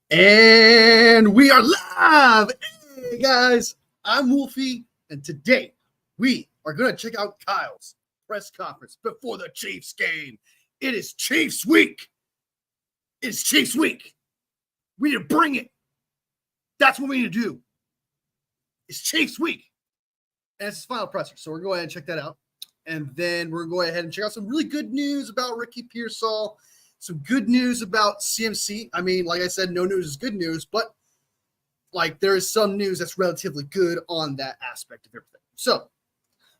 And we are live. Hey guys, I'm Wolfie, and today we are going to check out Kyle's press conference before the Chiefs game. It is Chiefs week. It's Chiefs week. We need to bring it. That's what we need to do. It's Chiefs week. And it's his final presser. So we're going to go ahead and check that out. And then we're going to go ahead and check out some really good news about Ricky Pearsall. Some good news about CMC. I mean, like I said, no news is good news, but like there is some news that's relatively good on that aspect of everything. So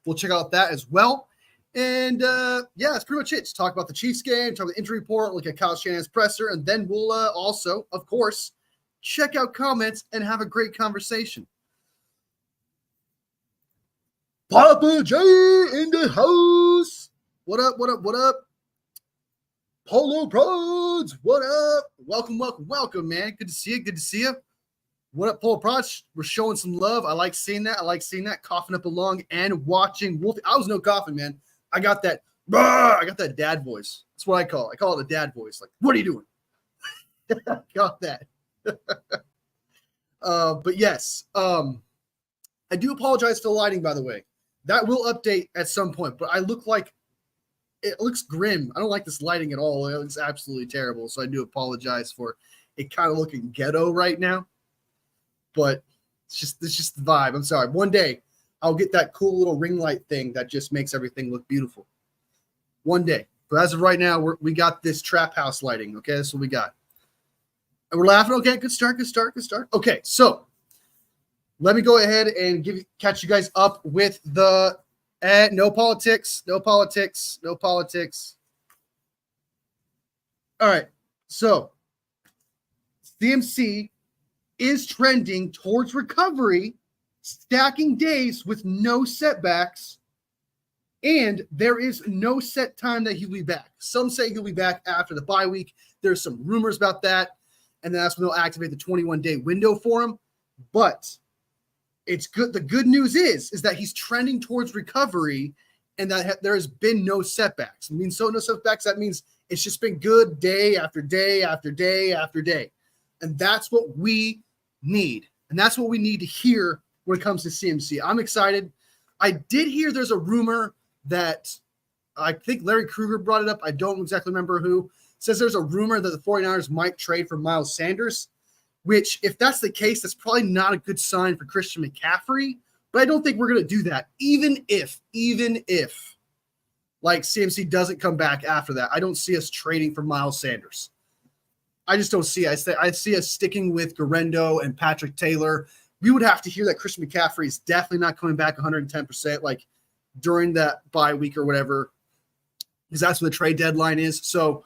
we'll check out that as well. And yeah, that's pretty much it. Just talk about the Chiefs game, talk about the injury report, look at Kyle Shanahan's presser, and then we'll also, of course, check out comments and have a great conversation. Papa J in the house. What up, what up, what up? Polo Prods, what up? Welcome, man. Good to see you. What up, Polo Prods? We're showing some love. I like seeing that. Coughing up along and watching Wolfie. I was no coughing, man. I got that dad voice. That's what I call it. I call it a dad voice. Like, what are you doing? Got that. But yes, I do apologize for the lighting, by the way. That will update at some point, but I look like it looks grim. I don't like this lighting at all. It looks absolutely terrible. So I do apologize for it kind of looking ghetto right now. But it's just the vibe. I'm sorry. One day I'll get that cool little ring light thing that just makes everything look beautiful. One day. But as of right now, we got this trap house lighting. Okay, that's what we got. And we're laughing. Okay, good start. Okay, so let me go ahead and catch you guys up with the no politics. All right. So CMC is trending towards recovery, stacking days with no setbacks, and there is no set time that he'll be back. Some say he'll be back after the bye week. There's some rumors about that, and that's when they'll activate the 21-day window for him. But it's good. The good news is that he's trending towards recovery and that there has been no setbacks. No setbacks. That means it's just been good day after day after day after day. And that's what we need. And that's what we need to hear when it comes to CMC. I'm excited. I did hear there's a rumor that I think Larry Krueger brought it up. I don't exactly remember who. Says there's a rumor that the 49ers might trade for Miles Sanders. Which, if that's the case, that's probably not a good sign for Christian McCaffrey. But I don't think we're going to do that. Even if, like, CMC doesn't come back after that, I don't see us trading for Miles Sanders. I just don't see it. I see us sticking with Garendo and Patrick Taylor. We would have to hear that Christian McCaffrey is definitely not coming back 110%, like, during that bye week or whatever, because that's when the trade deadline is. So,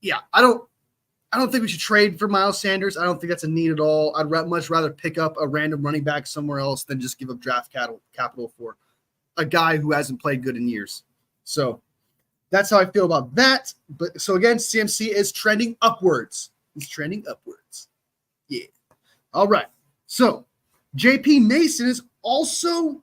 yeah, I don't think we should trade for Miles Sanders. I don't think that's a need at all. I'd much rather pick up a random running back somewhere else than just give up draft capital for a guy who hasn't played good in years. So that's how I feel about that. But so again, CMC is trending upwards. He's trending upwards. Yeah. All right. So JP Mason is also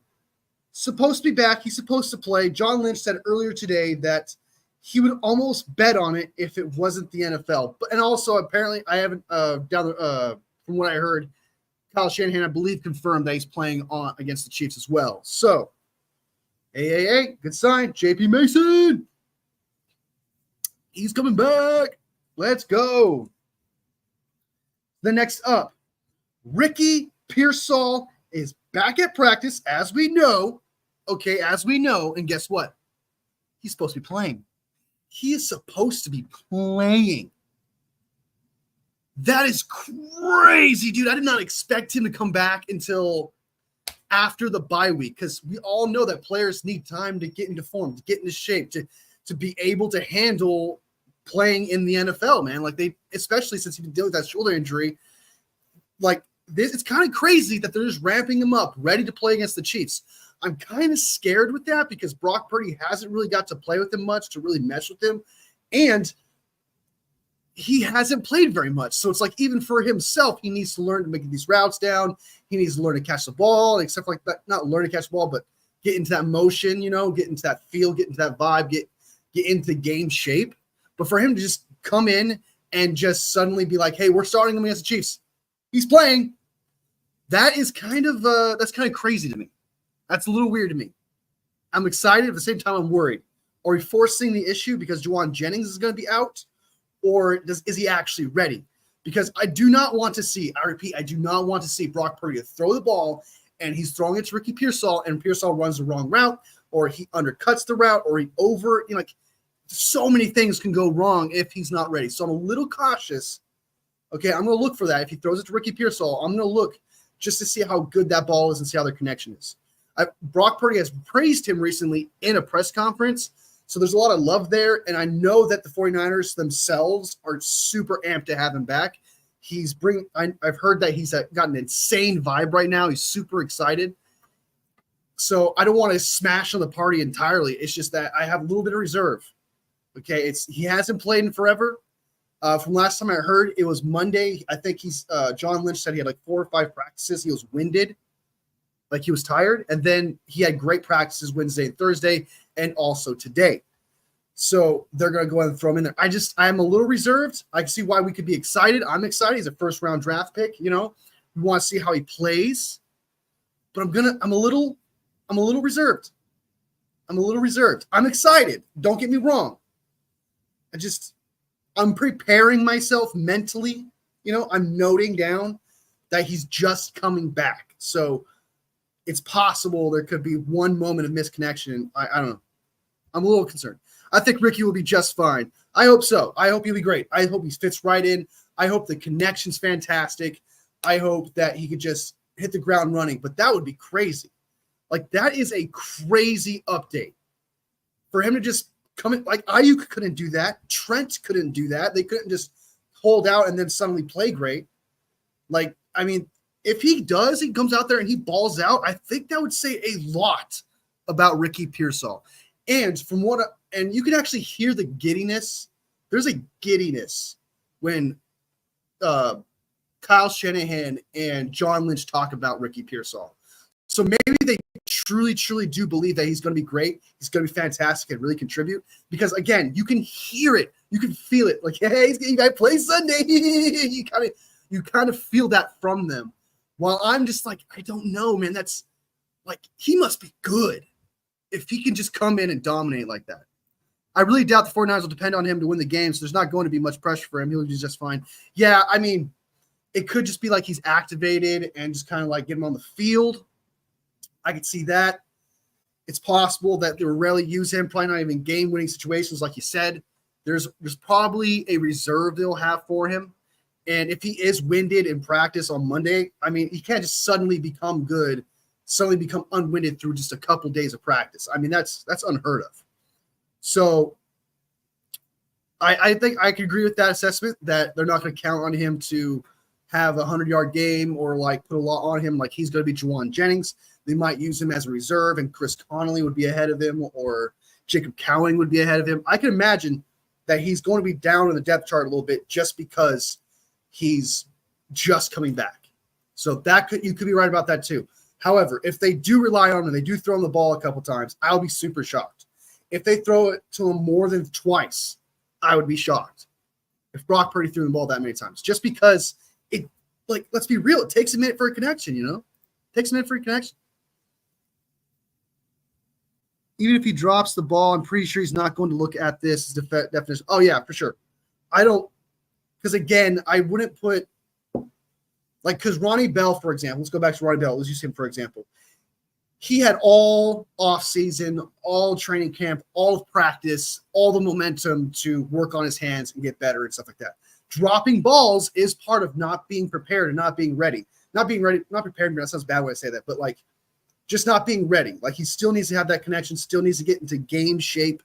supposed to be back. He's supposed to play. John Lynch said earlier today that he would almost bet on it if it wasn't the NFL. But and also apparently I haven't from what I heard, Kyle Shanahan, I believe, confirmed that he's playing on against the Chiefs as well. So hey, good sign. JP Mason. He's coming back. Let's go. The next up, Ricky Pearsall is back at practice, as we know. Okay, as we know. And guess what? He's supposed to be playing. He is supposed to be playing. That is crazy, dude. I did not expect him to come back until after the bye week because we all know that players need time to get into form, to get into shape, to be able to handle playing in the NFL, man. Like especially since he's been dealing with that shoulder injury, like this, it's kind of crazy that they're just ramping him up, ready to play against the Chiefs. I'm kind of scared with that because Brock Purdy hasn't really got to play with him much to really mesh with him. And he hasn't played very much. So it's like, even for himself, he needs to learn to make these routes down. He needs to learn to catch the ball and stuff like that. Not learn to catch the ball, but get into that motion, get into that feel, get into that vibe, get into game shape. But for him to just come in and just suddenly be like, hey, we're starting him against the Chiefs. He's playing. That is that's kind of crazy to me. That's a little weird to me. I'm excited. At the same time, I'm worried. Are we forcing the issue because Juwan Jennings is going to be out? Or is he actually ready? Because I do not want to see, I repeat, I do not want to see Brock Purdy throw the ball and he's throwing it to Ricky Pearsall and Pearsall runs the wrong route, or he undercuts the route, or like so many things can go wrong if he's not ready. So I'm a little cautious. Okay, I'm going to look for that. If he throws it to Ricky Pearsall, I'm going to look just to see how good that ball is and see how their connection is. Brock Purdy has praised him recently in a press conference, so there's a lot of love there, and I know that the 49ers themselves are super amped to have him back. I've heard that he's got an insane vibe right now. He's super excited. So I don't want to smash on the party entirely. It's just that I have a little bit of reserve. Okay, he hasn't played in forever. From last time I heard, it was Monday. I think John Lynch said he had like 4 or 5 practices. He was winded, like he was tired. And then he had great practices Wednesday and Thursday and also today. So they're going to go ahead and throw him in there. I'm a little reserved. I can see why we could be excited. I'm excited. He's a first-round draft pick. We want to see how he plays. But I'm a little reserved. I'm excited. Don't get me wrong. I'm preparing myself mentally. I'm noting down that he's just coming back. So it's possible there could be one moment of misconnection. I don't know. I'm a little concerned. I think Ricky will be just fine. I hope so. I hope he'll be great. I hope he fits right in. I hope the connection's fantastic. I hope that he could just hit the ground running. But that would be crazy. Like, that is a crazy update. For him to just come in, like Ayuk couldn't do that. Trent couldn't do that. They couldn't just hold out and then suddenly play great. Like, I mean, if he comes out there and he balls out, I think that would say a lot about Ricky Pearsall. And and you can actually hear the giddiness. There's a giddiness when Kyle Shanahan and John Lynch talk about Ricky Pearsall. So maybe they truly, truly do believe that he's going to be great. He's going to be fantastic and really contribute. Because, again, you can hear it. You can feel it. Like, hey, he's going to play Sunday. you kind of feel that from them. While I'm just like, I don't know, man. That's like, he must be good if he can just come in and dominate like that. I really doubt the 49ers will depend on him to win the game, so there's not going to be much pressure for him. He'll be just fine. Yeah, I mean, it could just be like he's activated and just kind of like get him on the field. I could see that. It's possible that they will rarely use him, probably not even game-winning situations, like you said. There's probably a reserve they'll have for him. And if he is winded in practice on Monday, I mean, he can't just suddenly become good, suddenly become unwinded through just a couple days of practice. I mean, that's unheard of. So I think I could agree with that assessment that they're not going to count on him to have a 100-yard game or like put a lot on him like he's going to be Juwan Jennings. They might use him as a reserve, and Chris Connolly would be ahead of him, or Jacob Cowing would be ahead of him. I can imagine that he's going to be down on the depth chart a little bit just because he's just coming back. So you could be right about that too. However, if they do rely on him, they do throw him the ball a couple times, I'll be super shocked. If they throw it to him more than twice, I would be shocked. If Brock Purdy threw the ball that many times, just because let's be real, it takes a minute for a connection, It takes a minute for a connection. Even if he drops the ball, I'm pretty sure he's not going to look at this as definition. Oh, yeah, for sure. Because again, I wouldn't put, because Ronnie Bell, for example, let's go back to Ronnie Bell. Let's use him, for example. He had all offseason, all training camp, all of practice, all the momentum to work on his hands and get better and stuff like that. Dropping balls is part of not being prepared and not being ready. Not prepared, that sounds bad when I say that, but just not being ready. Like, he still needs to have that connection, still needs to get into game shape,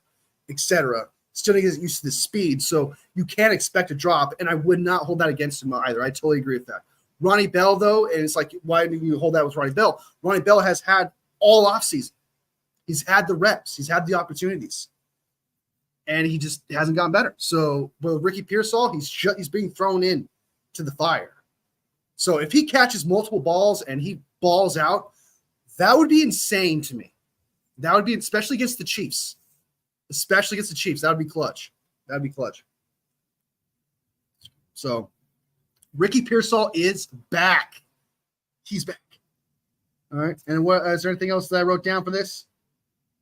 etc. Still needs to get used to the speed. So you can't expect a drop, and I would not hold that against him either. I totally agree with that. Ronnie Bell, though, and it's like, why do you hold that with Ronnie Bell? Ronnie Bell has had all offseason. He's had the reps. He's had the opportunities. And he just hasn't gotten better. So with Ricky Pearsall, he's being thrown in to the fire. So if he catches multiple balls and he balls out, that would be insane to me. That would be, especially against the Chiefs. That would be clutch. So Ricky Pearsall is back. He's back. All right. And what is there anything else that I wrote down for this?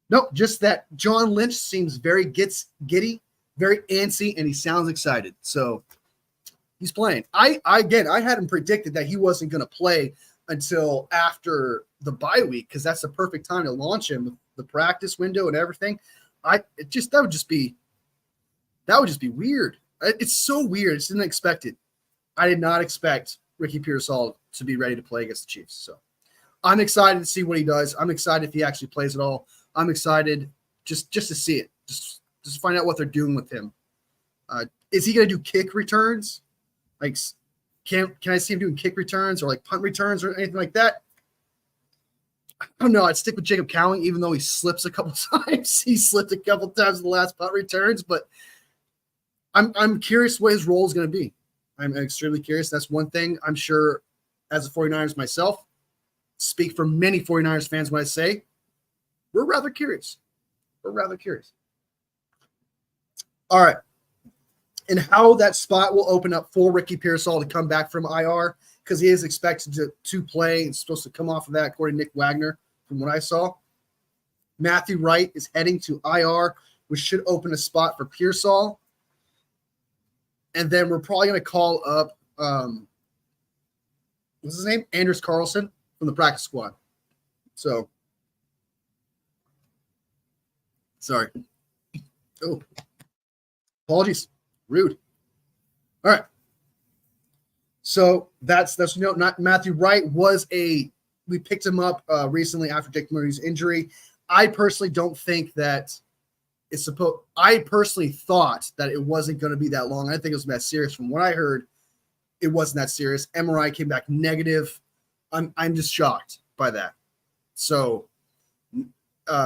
Nope, just that John Lynch seems very giddy, very antsy, and he sounds excited. So he's playing. I had him predicted that he wasn't going to play until after the bye week because that's the perfect time to launch him with the practice window and everything. That would just be weird. It's so weird. It's unexpected. I did not expect Ricky Pearsall to be ready to play against the Chiefs. So I'm excited to see what he does. I'm excited if he actually plays at all. I'm excited just to see it, just find out what they're doing with him. Is he going to do kick returns? Like, can I see him doing kick returns or like punt returns or anything like that? I don't know. I'd stick with Jacob Cowling, even though he slips a couple times. He slipped a couple times in the last punt returns, but I'm curious what his role is going to be. I'm extremely curious. That's one thing I'm sure as a 49ers myself, speak for many 49ers fans when I say we're rather curious. We're rather curious. All right. And how that spot will open up for Ricky Pearsall to come back from IR because he is expected to play. It's supposed to come off of that, according to Nick Wagner, from what I saw. Matthew Wright is heading to IR, which should open a spot for Pearsall. And then we're probably going to call up, what's his name? Anders Carlson from the practice squad. So, sorry. Oh, apologies. Rude. All right. So that's not Matthew Wright we picked him up recently after Dick Murray's injury. I personally don't think that I personally thought that it wasn't going to be that long. I think it was that serious. From what I heard, it wasn't that serious. MRI came back negative. I'm just shocked by that. So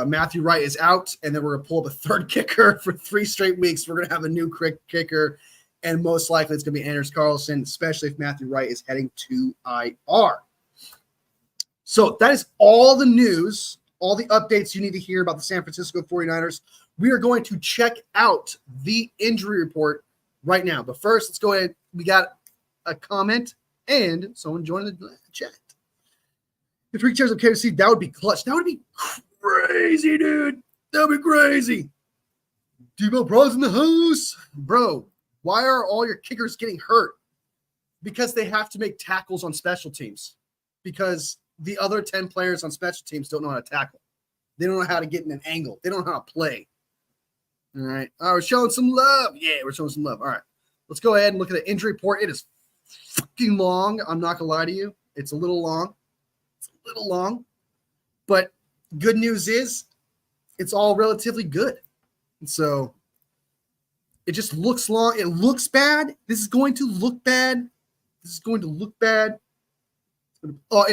Matthew Wright is out, and then we're going to pull up a third kicker for 3 straight weeks. We're going to have a new kicker, and most likely it's going to be Anders Carlson, especially if Matthew Wright is heading to IR. So that is all the news, all the updates you need to hear about the San Francisco 49ers. We are going to check out the injury report right now. But first, let's go ahead. We got a comment and someone joined the chat. If 3 chairs of KFC, that would be clutch. That would be crazy, dude. That would be crazy. Debo Bros in the house. Bro, why are all your kickers getting hurt? Because they have to make tackles on special teams. Because the other 10 players on special teams don't know how to tackle. They don't know how to get in an angle. They don't know how to play. All right. We're showing some love. Yeah, we're showing some love. All right. Let's go ahead and look at the injury report. It is fucking long. I'm not going to lie to you. It's a little long. But good news is it's all relatively good. And so it just looks long. It looks bad. This is going to look bad. Oh,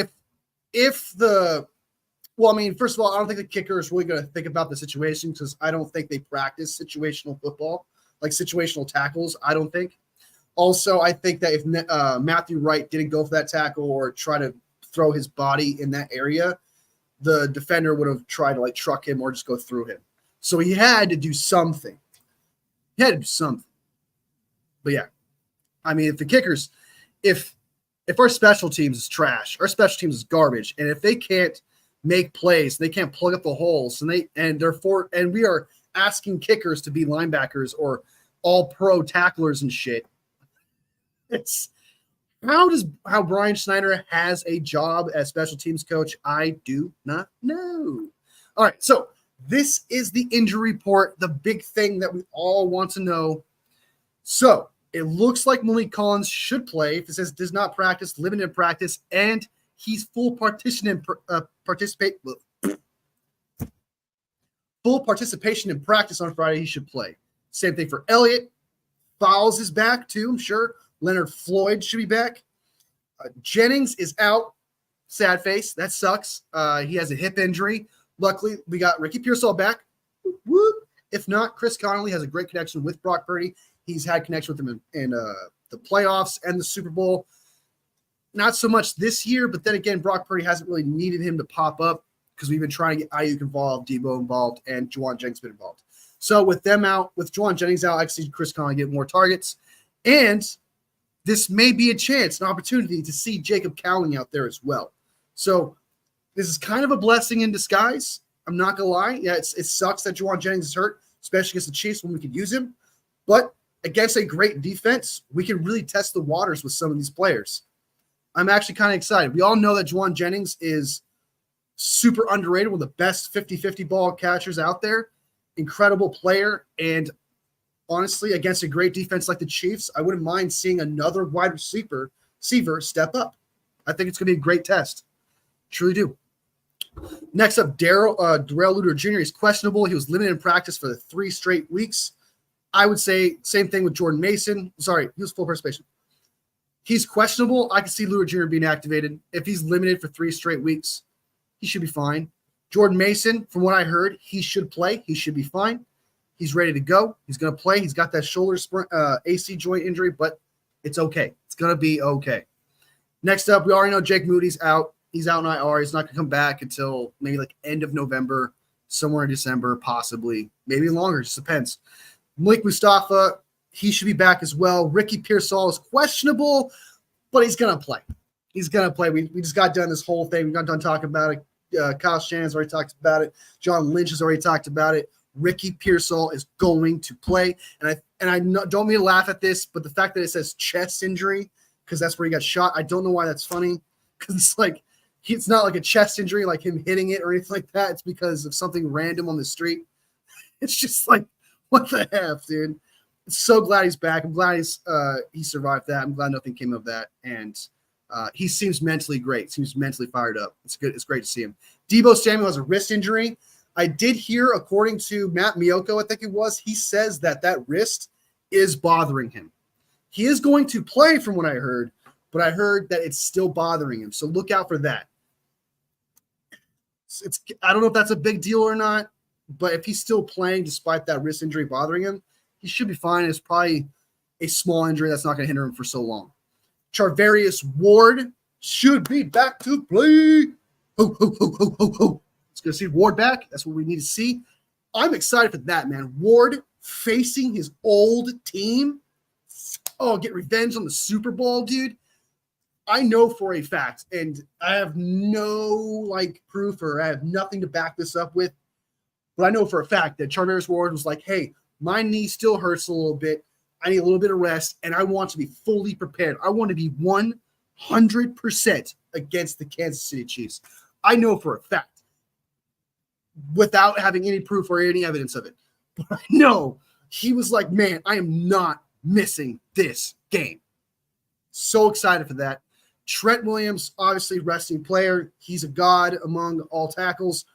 first of all, I don't think the kicker is really going to think about the situation because I don't think they practice situational football, like situational tackles. I don't think. Also, I think that if Matthew Wright didn't go for that tackle or try to throw his body in that area, the defender would have tried to truck him or just go through him. So he had to do something. But yeah, I mean, if our special teams is trash, our special teams is garbage, and if they can't make plays, they can't plug up the holes, and we are asking kickers to be linebackers or all pro tacklers and shit. It's how Brian Schneider has a job as special teams coach. I do not know. All right, so this is the injury report, the big thing that we all want to know. So it looks like Malik Collins should play. If it says does not practice, limited practice, and he's full participation in practice on Friday, he should play. Same thing for Elliott. Fowles is back too, I'm sure. Leonard Floyd should be back. Jennings is out. Sad face. That sucks. He has a hip injury. Luckily, we got Ricky Pearsall back. Whoop. If not, Chris Connolly has a great connection with Brock Purdy. He's had connection with him in the playoffs and the Super Bowl. Not so much this year, but then again, Brock Purdy hasn't really needed him to pop up because we've been trying to get Ayuk involved, Debo involved, and Juwan Jennings been involved. So with them out, with Juwan Jennings out, I can see Chris Connolly get more targets. And this may be a chance, an opportunity to see Jacob Cowling out there as well. So this is kind of a blessing in disguise. I'm not going to lie. Yeah, it sucks that Jauan Jennings is hurt, especially against the Chiefs when we could use him. But against a great defense, we can really test the waters with some of these players. I'm actually kind of excited. We all know that Jauan Jennings is super underrated, one of the best 50-50 ball catchers out there. Incredible player. And honestly, against a great defense like the Chiefs, I wouldn't mind seeing another wide receiver step up. I think it's going to be a great test. Truly do. Next up, Darrell Luter Jr. is questionable. He was limited in practice for the 3 straight weeks. I would say same thing with Jordan Mason. Sorry, he was full participation. He's questionable. I can see Luter Jr. being activated. If he's limited for 3 straight weeks, he should be fine. Jordan Mason, from what I heard, he should play. He should be fine. He's ready to go. He's going to play. He's got that shoulder AC joint injury, but it's okay. It's going to be okay. Next up, we already know Jake Moody's out. He's out in IR. He's not going to come back until maybe like end of November, somewhere in December, possibly. Maybe longer. It just depends. Malik Mustafa, he should be back as well. Ricky Pearsall is questionable, but he's going to play. He's going to play. We just got done this whole thing. We got done talking about it. Kyle Shanahan's already talked about it. John Lynch has already talked about it. Ricky Pearsall is going to play. And I don't mean to laugh at this, but the fact that it says chest injury, because that's where he got shot, I don't know why that's funny. Because it's like, it's not like a chest injury, like him hitting it or anything like that. It's because of something random on the street. It's just like, what the F, dude? I'm so glad he's back. I'm glad he survived that. I'm glad nothing came of that. And he seems mentally great. Seems mentally fired up. It's good. It's great to see him. Deebo Samuel has a wrist injury. I did hear, according to Matt Miyoko, I think it was, he says that wrist is bothering him. He is going to play from what I heard, but I heard that it's still bothering him. So look out for that. I don't know if that's a big deal or not, but if he's still playing despite that wrist injury bothering him, he should be fine. It's probably a small injury that's not going to hinder him for so long. Charvarius Ward should be back to play. Ho, ho, ho, ho, ho, ho. It's going to see Ward back. That's what we need to see. I'm excited for that, man. Ward facing his old team. Oh, get revenge on the Super Bowl, dude. I know for a fact, and I have no proof or I have nothing to back this up with, but I know for a fact that Charvarius Ward was like, hey, my knee still hurts a little bit. I need a little bit of rest, and I want to be fully prepared. I want to be 100% against the Kansas City Chiefs. I know for a fact, without having any proof or any evidence of it. But I know he was like, man, I am not missing this game. So excited for that. Trent Williams, obviously resting player. He's a god among all tackles.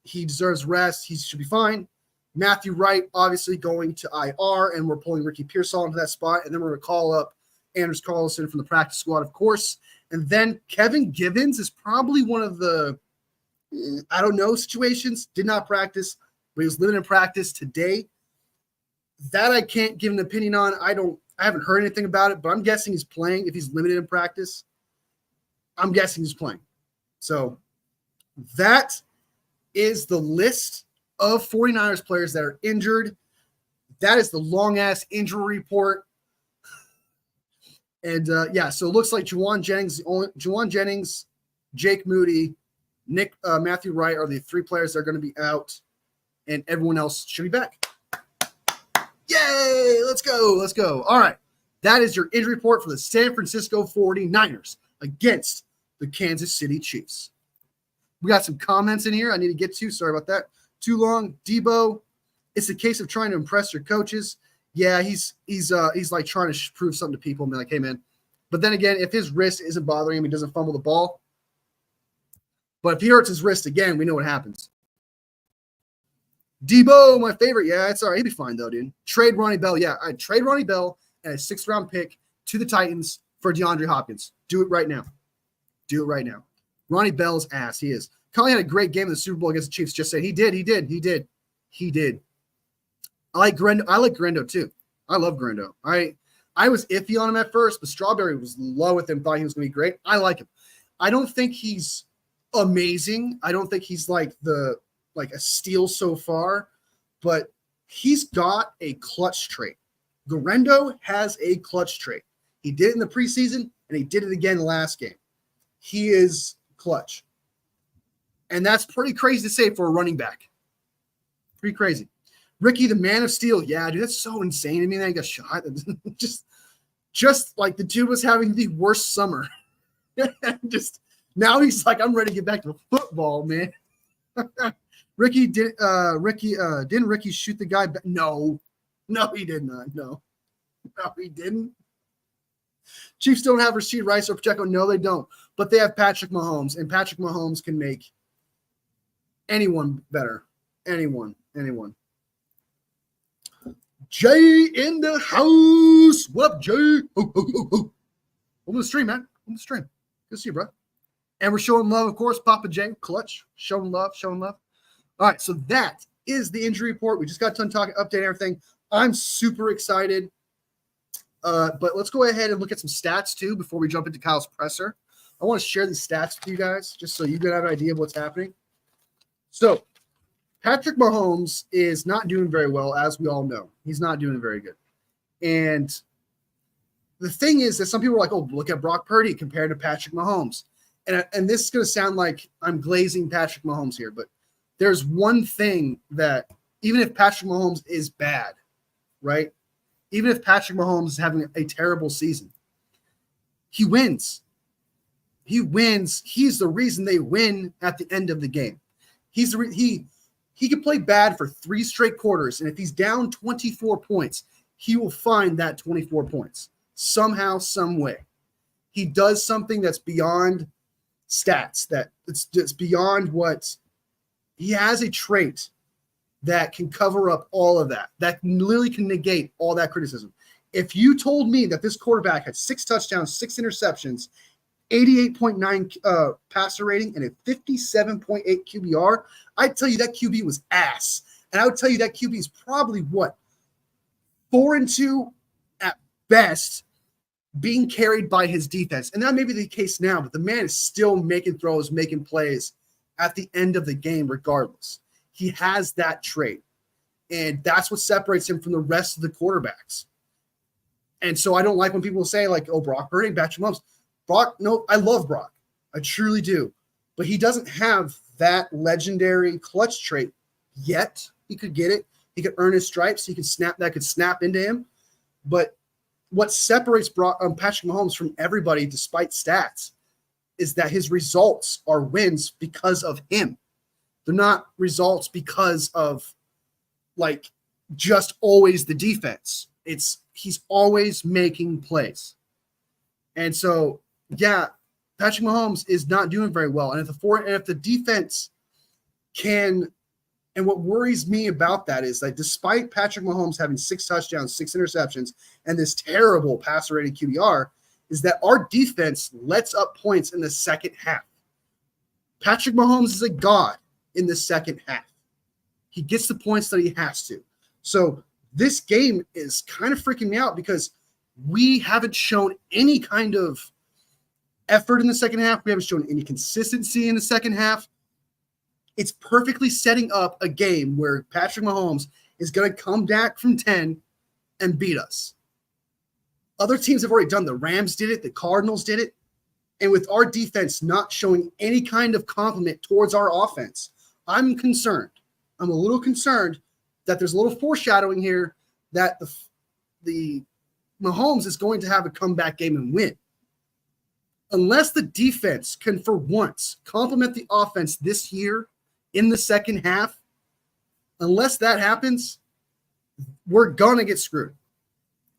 He deserves rest. He should be fine. Matthew Wright, obviously going to IR, and we're pulling Ricky Pearsall into that spot. And then we're going to call up Anders Carlson from the practice squad, of course. And then Kevin Givens is probably one of the, I don't know, situations. Did not practice, but he was limited in practice today. That I can't give an opinion on. I haven't heard anything about it, but I'm guessing he's playing. If he's limited in practice, I'm guessing he's playing. So that is the list of 49ers players that are injured. That is the long-ass injury report. And, so it looks like Jauan Jennings, Jake Moody, Matthew Wright are the 3 players that are going to be out, and everyone else should be back. Yay! Let's go. All right. That is your injury report for the San Francisco 49ers against the Kansas City Chiefs. We got some comments in here I need to get to. Sorry about that. Too long. Debo, it's a case of trying to impress your coaches. Yeah, he's like trying to prove something to people and be like, hey, man. But then again, if his wrist isn't bothering him, he doesn't fumble the ball. But if he hurts his wrist again, we know what happens. Debo, my favorite. Yeah, it's all right. He'd be fine, though, dude. Trade Ronnie Bell. Yeah, I'd trade Ronnie Bell and a 6th-round pick to the Titans for DeAndre Hopkins. Do it right now. Ronnie Bell's ass. He is. Colin had a great game in the Super Bowl against the Chiefs. Just saying. He did. I like Grendo, too. I love Grendo. I was iffy on him at first, but Strawberry was low with him, thought he was going to be great. I like him. I don't think he's amazing. I don't think he's like a steal so far, but he's got a clutch trait. Grendo has a clutch trait. He did it in the preseason, and he did it again last game. He is clutch. And that's pretty crazy to say for a running back. Pretty crazy. Ricky, the man of steel. Yeah, dude, that's so insane. I mean, I got shot. just like the dude was having the worst summer. Just now he's like, I'm ready to get back to football, man. Didn't Ricky shoot the guy? No, he did not. No, he didn't. Chiefs don't have Rashid Rice or Pacheco. No, they don't. But they have Patrick Mahomes, and Patrick Mahomes can make anyone better. Anyone. Jay in the house. What up, Jay? Oh. On the stream, man. On the stream. Good to see you, bro. And we're showing love, of course. Papa Jay, clutch. Showing love. All right, so that is the injury report. We just got done talking, update everything. I'm super excited. But let's go ahead and look at some stats, too, before we jump into Kyle's presser. I want to share these stats with you guys, just so you can have an idea of what's happening. So, Patrick Mahomes is not doing very well, as we all know. He's not doing very good. And the thing is that some people are like, oh, look at Brock Purdy compared to Patrick Mahomes. And this is going to sound like I'm glazing Patrick Mahomes here, but there's one thing that even if Patrick Mahomes is bad, right? Even if Patrick Mahomes is having a terrible season, he wins. He wins. He's the reason they win at the end of the game. He could play bad for 3 straight quarters, and if he's down 24 points, he will find that 24 points somehow, some way. He does something that's beyond stats, that it's beyond what he has a trait that can cover up all of that literally can negate all that criticism. If you told me that this quarterback had 6 touchdowns, 6 interceptions, 88.9 passer rating, and a 57.8 QBR, I'd tell you that QB was ass. And I would tell you that QB is probably 4-2 at best, being carried by his defense. And that may be the case now, but the man is still making throws, making plays at the end of the game regardless. He has that trait. And that's what separates him from the rest of the quarterbacks. And so I don't like when people say, like, oh, Brock Purdy, Patrick Mahomes. Brock, no, I love Brock. I truly do. But he doesn't have that legendary clutch trait yet. He could get it. He could earn his stripes. He could snap into him. But what separates Patrick Mahomes from everybody, despite stats, is that his results are wins because of him. They're not results because of, like, just always the defense. He's always making plays. And so, yeah, Patrick Mahomes is not doing very well. And if the defense can, and what worries me about that is that despite Patrick Mahomes having 6 touchdowns, 6 interceptions, and this terrible passer rating QBR, is that our defense lets up points in the second half. Patrick Mahomes is a god in the second half. He gets the points that he has to. So this game is kind of freaking me out because we haven't shown any kind of effort in the second half. We haven't shown any consistency in the second half. It's perfectly setting up a game where Patrick Mahomes is going to come back from 10 and beat us. Other teams have already done. The Rams did it. The Cardinals did it. And with our defense not showing any kind of compliment towards our offense, I'm concerned. I'm a little concerned that there's a little foreshadowing here that the Mahomes is going to have a comeback game and win. Unless the defense can, for once, complement the offense this year in the second half, unless that happens, we're going to get screwed.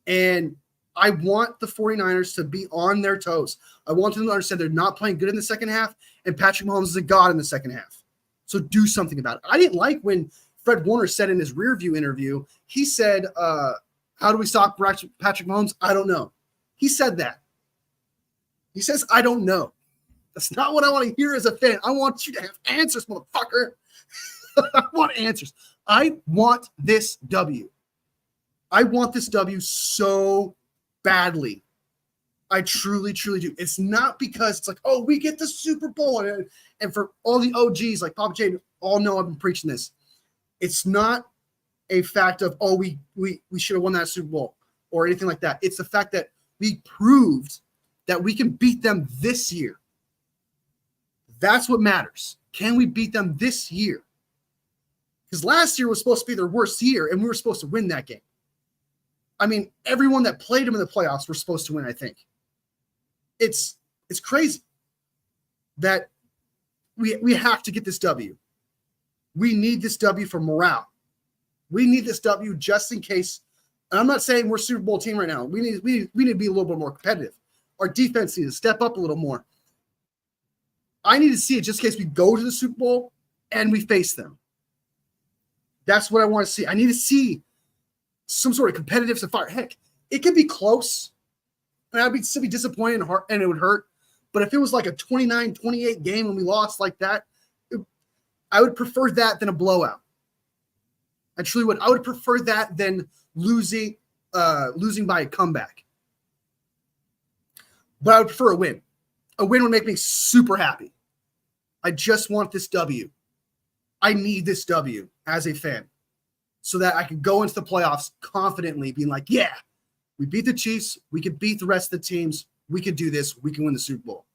And I want the 49ers to be on their toes. I want them to understand they're not playing good in the second half, and Patrick Mahomes is a god in the second half. So do something about it. I didn't like when Fred Warner said in his rear view interview, he said, how do we stop Patrick Mahomes? I don't know. He said that. He says, I don't know. That's not what I want to hear as a fan. I want you to have answers, motherfucker. I want answers. I want this W. I want this W so badly. I truly, truly do. It's not because it's like, oh, we get the Super Bowl. And for all the OGs like Papa J, all know I've been preaching this. It's not a fact of, oh, we should have won that Super Bowl or anything like that. It's the fact that We proved that we can beat them this year. That's what matters. Can we beat them this year? Because last year was supposed to be their worst year, and we were supposed to win that game. I mean, everyone that played them in the playoffs were supposed to win, I think. It's crazy that we have to get this W. We need this W for morale. We need this W just in case. And I'm not saying we're a Super Bowl team right now. We need to be a little bit more competitive. Our defense needs to step up a little more. I need to see it just in case we go to the Super Bowl and we face them. That's what I want to see. I need to see some sort of competitive fire. Heck, it could be close, and I'd still be disappointed and it would hurt. But if it was like a 29-28 game and we lost like that, I would prefer that than a blowout. I truly would. I would prefer that than losing by a comeback. But I would prefer a win. A win would make me super happy. I just want this W. I need this W as a fan so that I can go into the playoffs confidently being like, yeah, we beat the Chiefs. We can beat the rest of the teams. We can do this. We can win the Super Bowl.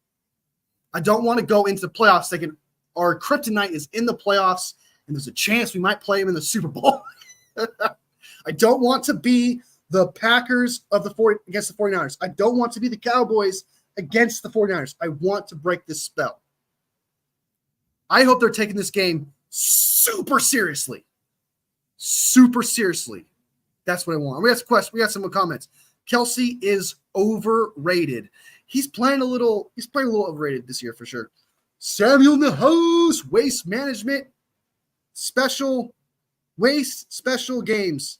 I don't want to go into the playoffs thinking our kryptonite is in the playoffs and there's a chance we might play them in the Super Bowl. I don't want to be the Packers against the 49ers. I don't want to be the Cowboys against the 49ers. I want to break this spell. I hope they're taking this game super seriously. Super seriously. That's what I want. We got some questions. We got some comments. Kelsey is overrated. He's playing a little overrated this year for sure. Samuel in the house. Waste management. Special games.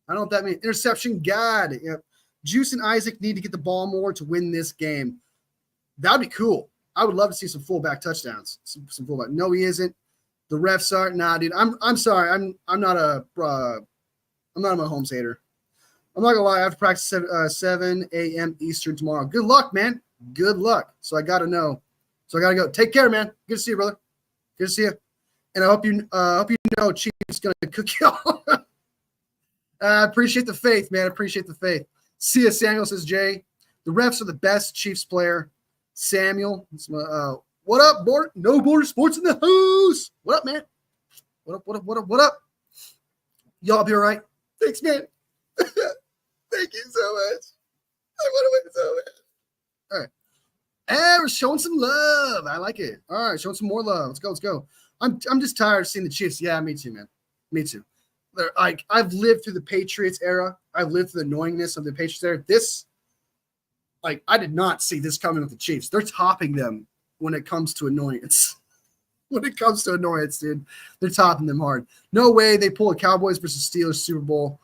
I don't know what that means. Interception God. Yep. Juice and Isaac need to get the ball more to win this game. That would be cool. I would love to see some fullback touchdowns. Some fullback. No, he isn't. The refs are dude. I'm sorry. I'm not a Mahomes hater. I'm not gonna lie. I have to practice 7 a.m. Eastern tomorrow. Good luck, man. Good luck. So I gotta know. So I gotta go. Take care, man. Good to see you, brother. Good to see you. And I hope you know Chief's gonna cook y'all. I appreciate the faith, man. I appreciate the faith. See ya, Samuel, says Jay. The refs are the best Chiefs player. Samuel. What up, Border? No Border Sports in the house. What up, man? What up? Y'all be all right? Thanks, man. Thank you so much. I want to win so much. All right. Hey, we're showing some love. I like it. All right, showing some more love. Let's go. I'm just tired of seeing the Chiefs. Yeah, me too, man. Me too. I've lived through the Patriots era. I've lived through the annoyingness of the Patriots era. I did not see this coming with the Chiefs. They're topping them when it comes to annoyance. When it comes to annoyance, dude, they're topping them hard. No way they pull a Cowboys versus Steelers Super Bowl.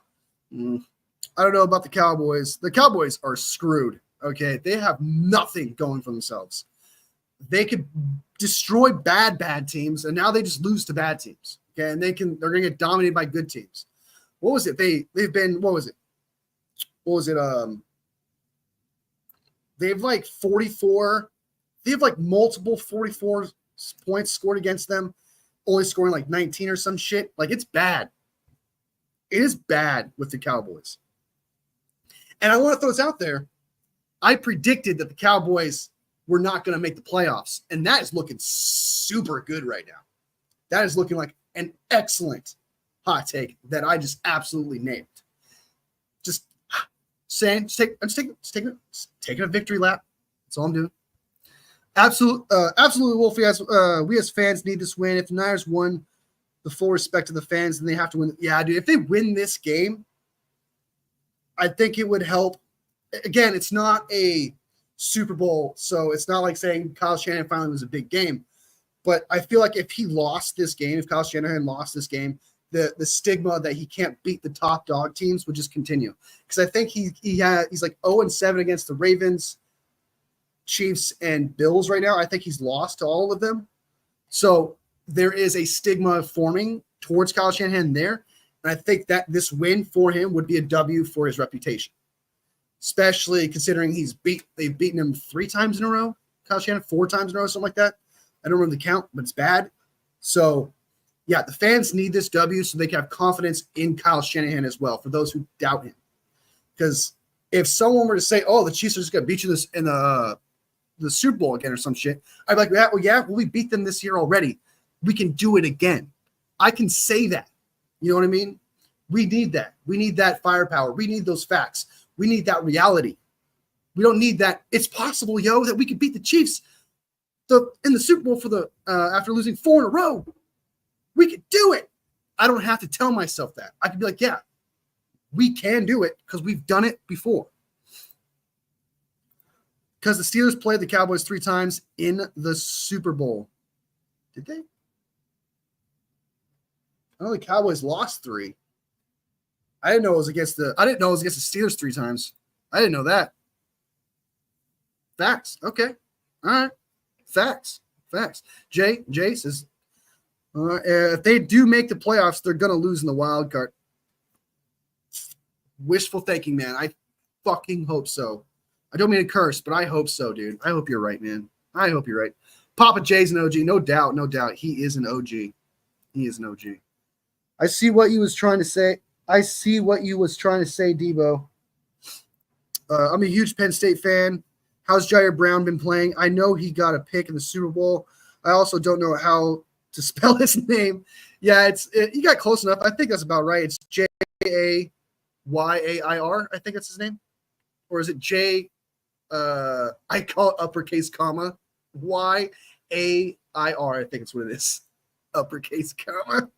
I don't know about the Cowboys. The Cowboys are screwed. Okay, they have nothing going for themselves. They could destroy bad teams, and now they just lose to bad teams. Okay, and they're gonna get dominated by good teams. What was it? They've been what was it? They have like 44. They have like multiple 44 points scored against them, only scoring like 19 or some shit. Like, it's bad. It is bad with the Cowboys. And I want to throw this out there. I predicted that the Cowboys were not going to make the playoffs, and that is looking super good right now. That is looking like an excellent hot take that I just absolutely named. Just saying, taking a victory lap. That's all I'm doing. Absolutely, Wolfie. We as fans need this win. If the Niners won the full respect of the fans, then they have to win. Yeah, dude. If they win this game, I think it would help. Again, it's not a Super Bowl, so it's not like saying Kyle Shanahan finally was a big game. But I feel like if he lost this game, if Kyle Shanahan lost this game, the stigma that he can't beat the top dog teams would just continue. Because I think he's like 0-7 against the Ravens, Chiefs, and Bills right now. I think he's lost to all of them. So there is a stigma forming towards Kyle Shanahan there. And I think that this win for him would be a W for his reputation, especially considering they've beaten him 3 times in a row. Kyle Shanahan 4 times in a row, something like that. I don't remember the count, but it's bad. So, yeah, the fans need this W so they can have confidence in Kyle Shanahan as well, for those who doubt him. Because if someone were to say, "Oh, the Chiefs are just gonna beat you this in the Super Bowl again" or some shit, I'd be like, well, we beat them this year already. We can do it again. I can say that. You know what I mean? We need that. We need that firepower. We need those facts. We need that reality. We don't need that. It's possible, that we could beat the Chiefs in the Super Bowl for the after losing 4 in a row. We could do it. I don't have to tell myself that. I could be like, yeah, we can do it because we've done it before. Because the Steelers played the Cowboys 3 times in the Super Bowl. Did they? I know the Cowboys lost 3. I didn't know it was against the Steelers 3 times. I didn't know that. Facts. Okay. All right. Facts. Jay says, if they do make the playoffs, they're going to lose in the wild card. Wishful thinking, man. I fucking hope so. I don't mean to curse, but I hope so, dude. I hope you're right, man. I hope you're right. Papa J's an OG. No doubt. He is an OG. I see what you was trying to say. Debo. I'm a huge Penn State fan. How's Jair Brown been playing? I know he got a pick in the Super Bowl. I also don't know how to spell his name. Yeah, you got close enough. I think that's about right. It's Jayair. I think that's his name. Or is it J? I call it uppercase comma YAIR. I think it's what it is. Uppercase comma.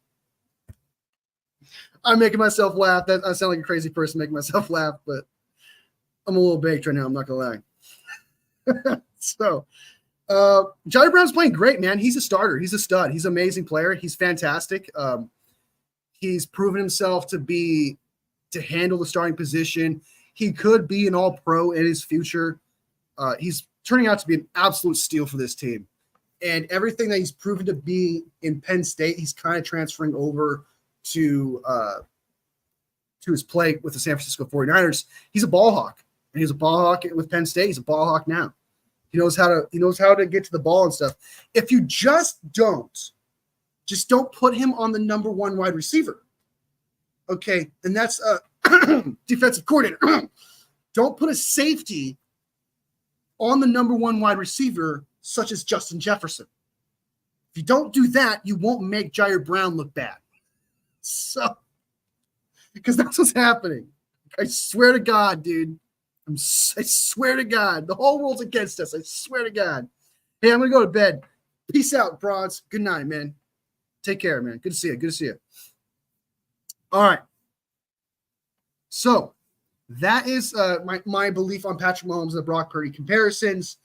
I'm making myself laugh. I sound like a crazy person making myself laugh, but I'm a little baked right now. I'm not gonna lie. So, Jair Brown's playing great, man. He's a starter. He's a stud. He's an amazing player. He's fantastic. He's proven himself to handle the starting position. He could be an all-pro in his future. He's turning out to be an absolute steal for this team. And everything that he's proven to be in Penn State, he's kind of transferring over to his play with the San Francisco 49ers. He's a ball hawk. And he's a ball hawk with Penn State. He's a ball hawk now. He knows how to get to the ball and stuff. If you just don't put him on the number 1 wide receiver. Okay, and that's defensive coordinator. Don't put a safety on the number 1 wide receiver, such as Justin Jefferson. If you don't do that, you won't make Jair Brown look bad. So, because that's what's happening. I swear to God, dude. I swear to God. The whole world's against us. I swear to God. Hey, I'm going to go to bed. Peace out, broads. Good night, man. Take care, man. Good to see you. All right. So that is my belief on Patrick Mahomes and the Brock Purdy comparisons.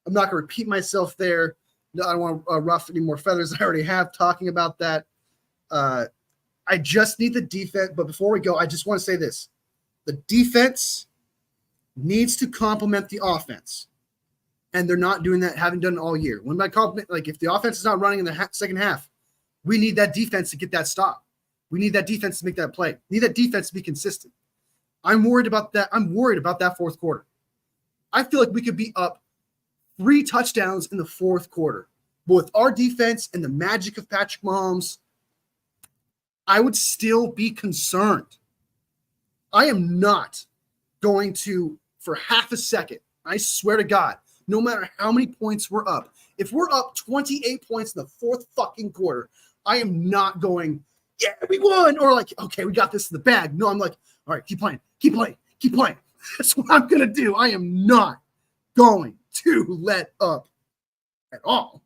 I'm not going to repeat myself there. No, I don't want to ruffle any more feathers than I already have talking about that. I just need the defense. But before we go, I just want to say this. The defense needs to complement the offense. And they're not doing that, haven't done it all year. When by compliment, like if the offense is not running in the second half, we need that defense to get that stop. We need that defense to make that play. We need that defense to be consistent. I'm worried about that. I'm worried about that fourth quarter. I feel like we could be up 3 touchdowns in the fourth quarter. But with our defense and the magic of Patrick Mahomes, I would still be concerned. I am not going to, for half a second, I swear to God, no matter how many points we're up, if we're up 28 points in the fourth fucking quarter, I am not going, yeah, we won, or like, okay, we got this in the bag. No, I'm like, all right, keep playing. That's what I'm going to do. I am not going to let up at all.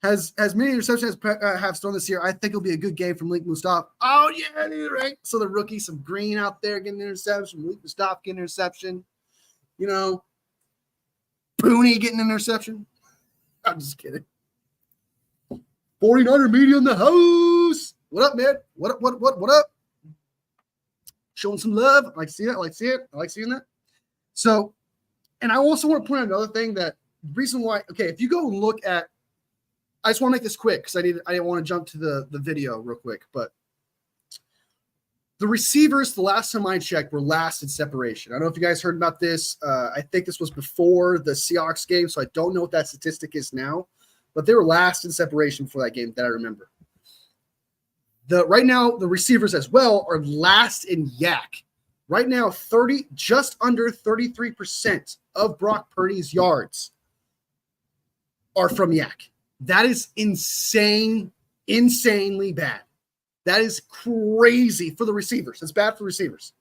As many interceptions as have thrown this year, I think it'll be a good game from Link Mustafa. Oh, yeah, dude, right? So the rookie, some Green out there getting an interception, Link Mustafa getting an interception, Booney getting an interception. I'm just kidding. 49er media in the house. What up, man? What up? Showing some love. I like seeing it. I like seeing that. So, and I also want to point out another thing that the reason why, okay, if you go and look at, I just want to make this quick because I didn't want to jump to the video real quick, but the receivers, the last time I checked, were last in separation. I don't know if you guys heard about this. I think this was before the Seahawks game, so I don't know what that statistic is now, but they were last in separation for that game that I remember. Right now, the receivers as well are last in yak. Right now, just under 33% of Brock Purdy's yards are from yak. That is insanely bad. That is crazy for the receivers. It's bad for receivers.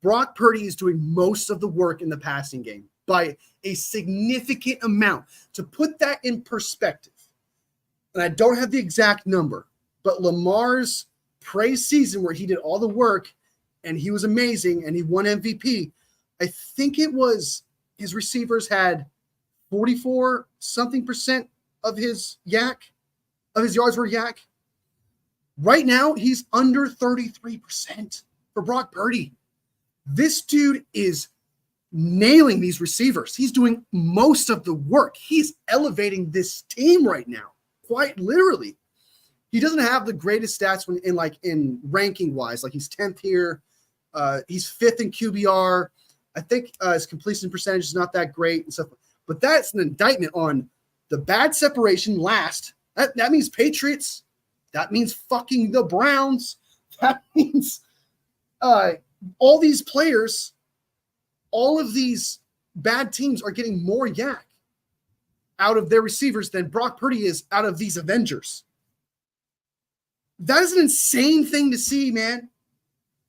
Brock Purdy is doing most of the work in the passing game by a significant amount. To put that in perspective, and I don't have the exact number, but Lamar's praise season where he did all the work and he was amazing and he won MVP, I think it was his receivers had 44 something percent of his yards were yak. Right now, he's under 33% for Brock Purdy. This dude is nailing these receivers. He's doing most of the work. He's elevating this team right now, quite literally. He doesn't have the greatest stats in ranking wise. Like he's 10th here. He's 5th in QBR. I think his completion percentage is not that great and stuff. But that's an indictment on the bad separation last. That means Patriots. That means fucking the Browns. That means all these players, all of these bad teams are getting more yak out of their receivers than Brock Purdy is out of these Avengers. That is an insane thing to see, man.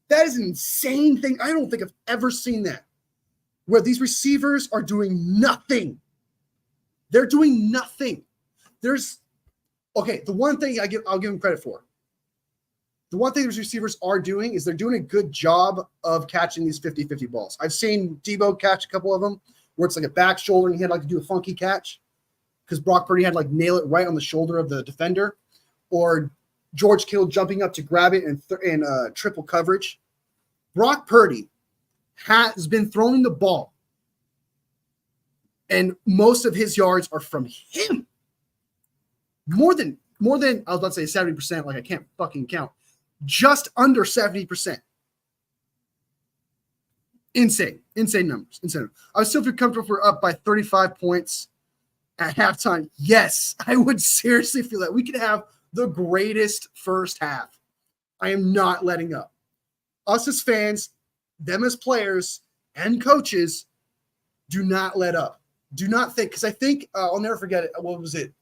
That is an insane thing. I don't think I've ever seen that, where these receivers are doing nothing. They're doing nothing. The one thing I'll give them credit for. The one thing these receivers are doing is they're doing a good job of catching these 50-50 balls. I've seen Debo catch a couple of them where it's like a back shoulder and he had to do a funky catch because Brock Purdy had to nail it right on the shoulder of the defender, or George Kittle jumping up to grab it in triple coverage. Brock Purdy has been throwing the ball, and most of his yards are from him. More than I was about to say 70%, like I can't fucking count. Just under 70%. Insane numbers. I would still feel comfortable if we're up by 35 points at halftime. Yes, I would seriously feel that. We could have the greatest first half. I am not letting up. Us as fans, them as players and coaches, do not let up. Do not think, because I think, I'll never forget it. What was it?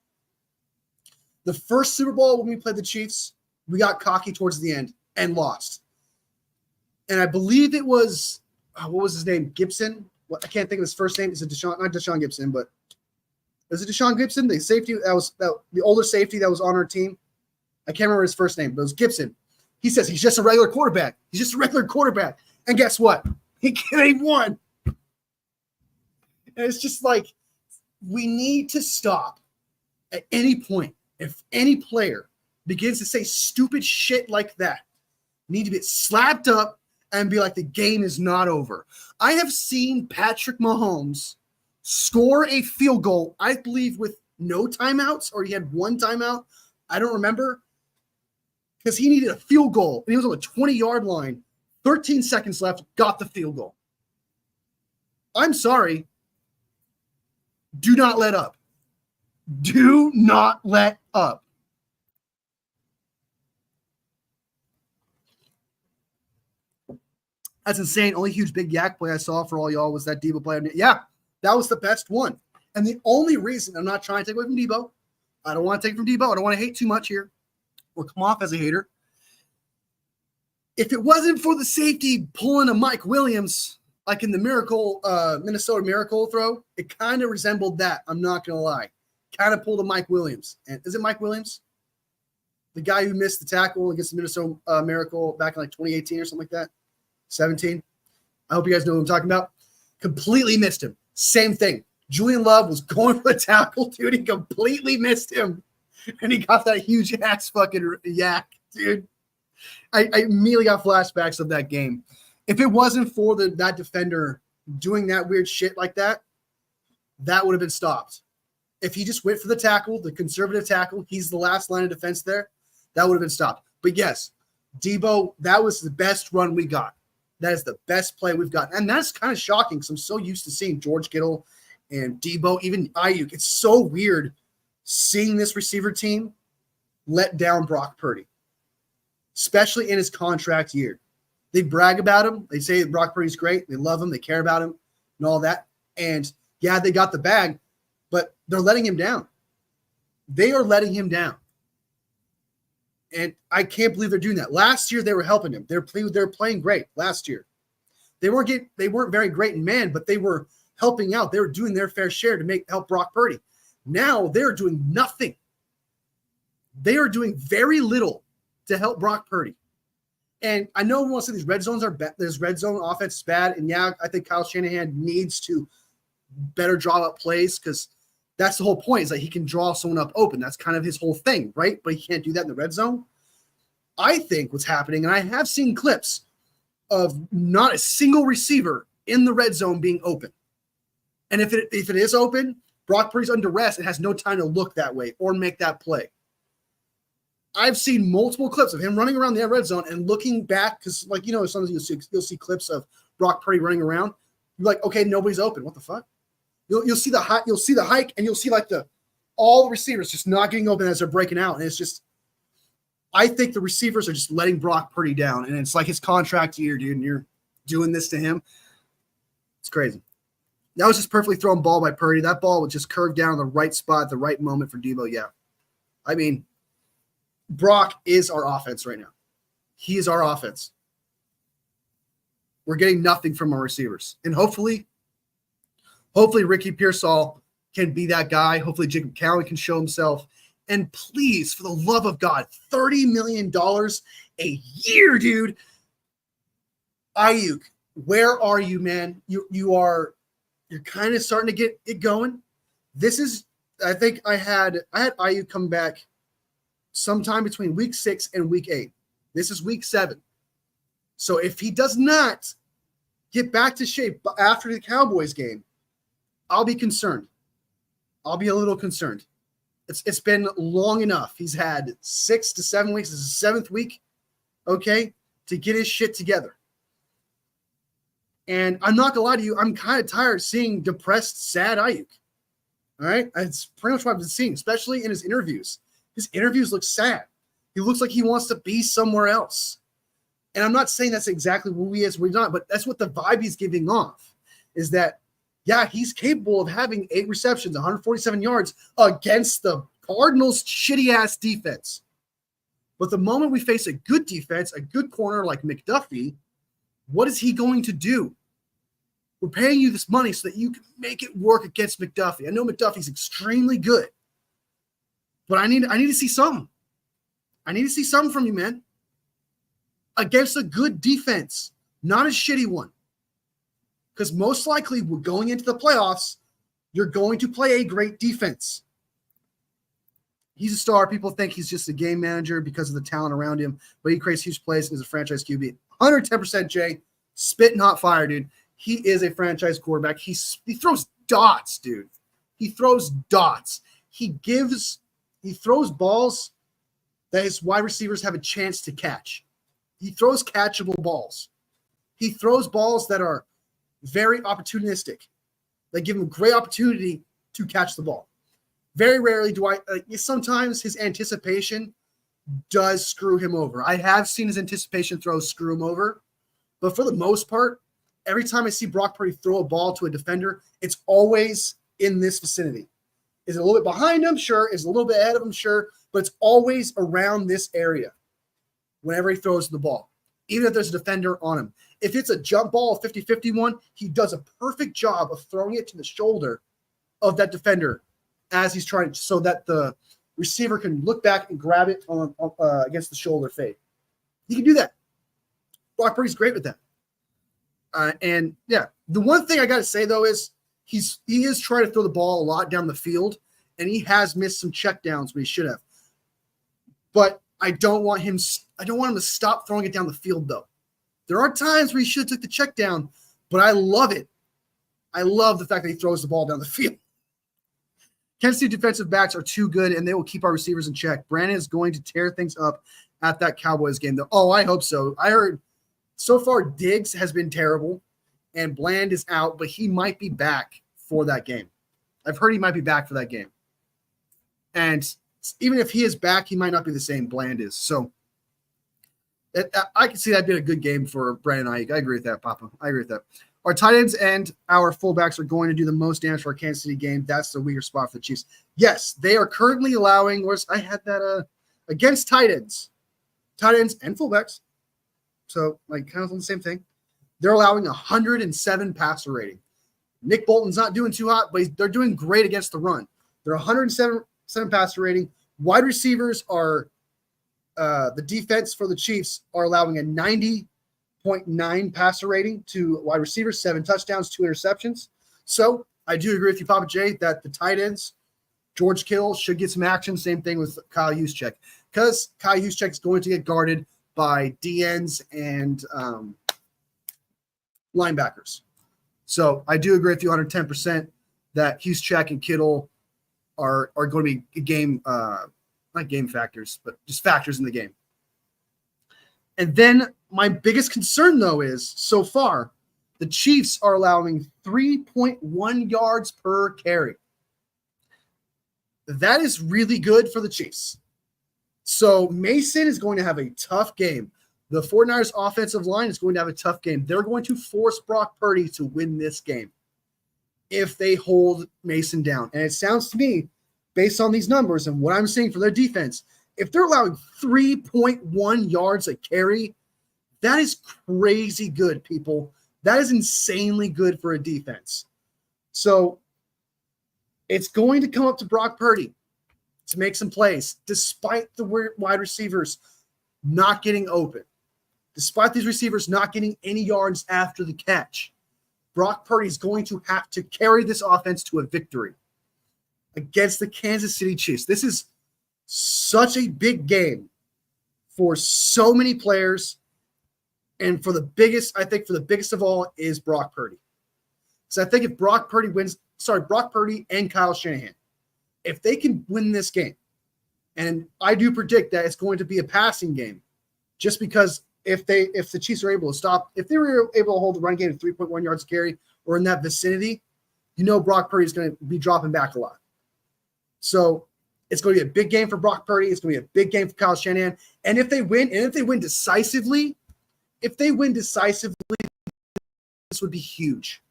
The first Super Bowl when we played the Chiefs, we got cocky towards the end and lost. And I believe it was, what was his name? Gibson? Well, I can't think of his first name. It's not Deshaun Gibson, but was it Deshaun Gibson? The safety the older safety that was on our team. I can't remember his first name, but it was Gibson. He says he's just a regular quarterback. He's just a regular quarterback. And guess what? He won. And it's just like, we need to stop at any point. If any player begins to say stupid shit like that, need to get slapped up and be like, the game is not over. I have seen Patrick Mahomes score a field goal, I believe, with no timeouts, or he had one timeout. I don't remember. Because he needed a field goal, and he was on the 20-yard line. 13 seconds left, got the field goal. I'm sorry. Do not let up. Do not let up. That's insane. Only huge big yak play I saw for all y'all was that Debo play. Yeah, that was the best one. And the only reason, I'm not trying to take away from Debo. I don't want to take from Debo. I don't want to hate too much here or come off as a hater. If it wasn't for the safety pulling a Mike Williams, like in the Minnesota Miracle throw, it kind of resembled that. I'm not going to lie. Kind of pulled a Mike Williams. And is it Mike Williams? The guy who missed the tackle against the Minnesota Miracle back in 2018 or something like that? 17? I hope you guys know what I'm talking about. Completely missed him. Same thing. Julian Love was going for the tackle, dude. He completely missed him. And he got that huge ass fucking yak, dude. I immediately got flashbacks of that game. If it wasn't for that defender doing that weird shit like that, that would have been stopped. If he just went for the tackle, the conservative tackle, he's the last line of defense there, that would have been stopped. But yes, Debo, that was the best run we got. That is the best play we've got. And that's kind of shocking because I'm so used to seeing George Kittle and Debo, even Ayuk. It's so weird seeing this receiver team let down Brock Purdy, especially in his contract year. They brag about him. They say Brock Purdy's great. They love him. They care about him and all that. And yeah, they got the bag, but they're letting him down. They are letting him down. And I can't believe they're doing that. Last year, they were helping him. They're playing great last year. They weren't very great in man, but they were helping out. They were doing their fair share to help Brock Purdy. Now they're doing nothing. They are doing very little to help Brock Purdy. And I know everyone wants to say these red zones are bad. This red zone offense is bad. And yeah, I think Kyle Shanahan needs to better draw up plays because that's the whole point is that he can draw someone up open. That's kind of his whole thing, right? But he can't do that in the red zone. I think what's happening, and I have seen clips of not a single receiver in the red zone being open. And if it is open, Brock Purdy's under rest and has no time to look that way or make that play. I've seen multiple clips of him running around the red zone and looking back because, like, sometimes you'll see clips of Brock Purdy running around. You're like, okay, nobody's open. What the fuck? You'll see the hike, and you'll see like all the receivers just not getting open as they're breaking out, and it's just. I think the receivers are just letting Brock Purdy down, and it's like his contract year, dude, and you're doing this to him. It's crazy. That was just perfectly thrown ball by Purdy. That ball would just curve down in the right spot at the right moment for Debo. Yeah. I mean, Brock is our offense right now. He is our offense. We're getting nothing from our receivers. And hopefully Ricky Pearsall can be that guy. Hopefully Jacob Cowan can show himself. And please, for the love of God, $30 million a year, dude. Ayuk, where are you, man? You're kind of starting to get it going. I think I had Ayuk come back sometime between week 6 and week 8. This is week 7. So if he does not get back to shape after the Cowboys game, I'll be concerned. I'll be a little concerned. It's been long enough. He's had 6 to 7 weeks. This is the 7th week, okay, to get his shit together. And I'm not going to lie to you, I'm kind of tired of seeing depressed, sad Ayuk. All right? It's pretty much what I've been seeing, especially in his interviews. His interviews look sad. He looks like he wants to be somewhere else. And I'm not saying that's exactly who he is, we're not, but that's what the vibe he's giving off is that, yeah, he's capable of having 8 receptions, 147 yards against the Cardinals' shitty-ass defense. But the moment we face a good defense, a good corner like McDuffie, what is he going to do? We're paying you this money so that you can make it work against McDuffie. I know McDuffie's extremely good, but I need to see something. I need to see something from you, man. Against a good defense, not a shitty one. Because most likely, we're going into the playoffs, you're going to play a great defense. He's a star. People think he's just a game manager because of the talent around him, but he creates huge plays as a franchise QB. 110%, Jay. Spit, not fire, dude. He is a franchise quarterback. He throws dots, dude. He throws dots. He throws balls that his wide receivers have a chance to catch. He throws catchable balls. He throws balls that are very opportunistic. They give him great opportunity to catch the ball. Very rarely sometimes his anticipation does screw him over. I have seen his anticipation throws screw him over, but for the most part, every time I see Brock Purdy throw a ball to a defender, it's always in this vicinity. Is it a little bit behind him? Sure. Is it a little bit ahead of him? Sure. But it's always around this area whenever he throws the ball, even if there's a defender on him. If it's a jump ball, a 50-50 one, he does a perfect job of throwing it to the shoulder of that defender as he's trying to, so that the receiver can look back and grab it against the shoulder fade. He can do that. Brock Purdy's great with that. And yeah, the one thing I got to say though is he is trying to throw the ball a lot down the field, and he has missed some checkdowns when he should have. But I don't want him to stop throwing it down the field though. There are times where he should have took the check down, but I love it. I love the fact that he throws the ball down the field. Kansas City defensive backs are too good, and they will keep our receivers in check. Brandon is going to tear things up at that Cowboys game, though. Oh, I hope so. I heard so far Diggs has been terrible, and Bland is out, but he might be back for that game. I've heard he might be back for that game. And even if he is back, he might not be the same Bland is. So I can see that being a good game for Brandon Ayuk. I agree with that, Papa. I agree with that. Our tight ends and our fullbacks are going to do the most damage for our Kansas City game. That's the weaker spot for the Chiefs. Yes, they are currently allowing, I had that against tight ends and fullbacks. So, like, kind of the same thing. They're allowing 107 passer rating. Nick Bolton's not doing too hot, but they're doing great against the run. They're 107 passer rating. Wide receivers are the defense for the Chiefs are allowing a 90.9 passer rating to wide receivers, 7 touchdowns, 2 interceptions. So I do agree with you, Papa J, that the tight ends, George Kittle should get some action. Same thing with Kyle Juszczyk, because Kyle Juszczyk is going to get guarded by DNs and linebackers. So I do agree with you 110% that Juszczyk and Kittle are going to be game, not game factors, but just factors in the game. And then my biggest concern, though, is so far the Chiefs are allowing 3.1 yards per carry. That is really good for the Chiefs. So Mason is going to have a tough game. The 49ers offensive line is going to have a tough game. They're going to force Brock Purdy to win this game if they hold Mason down. And it sounds to me, based on these numbers and what I'm seeing for their defense, if they're allowing 3.1 yards a carry, that is crazy good, people. That is insanely good for a defense. So it's going to come up to Brock Purdy to make some plays, despite the wide receivers not getting open. Despite these receivers not getting any yards after the catch, Brock Purdy is going to have to carry this offense to a victory against the Kansas City Chiefs. This is such a big game for so many players. And for the biggest of all is Brock Purdy. So I think if Brock Purdy and Kyle Shanahan, if they can win this game, and I do predict that it's going to be a passing game, just because if the Chiefs are able to stop, if they were able to hold the run game at 3.1 yards carry or in that vicinity, Brock Purdy is going to be dropping back a lot. So it's going to be a big game for Brock Purdy. It's going to be a big game for Kyle Shanahan. And if they win decisively, this would be huge.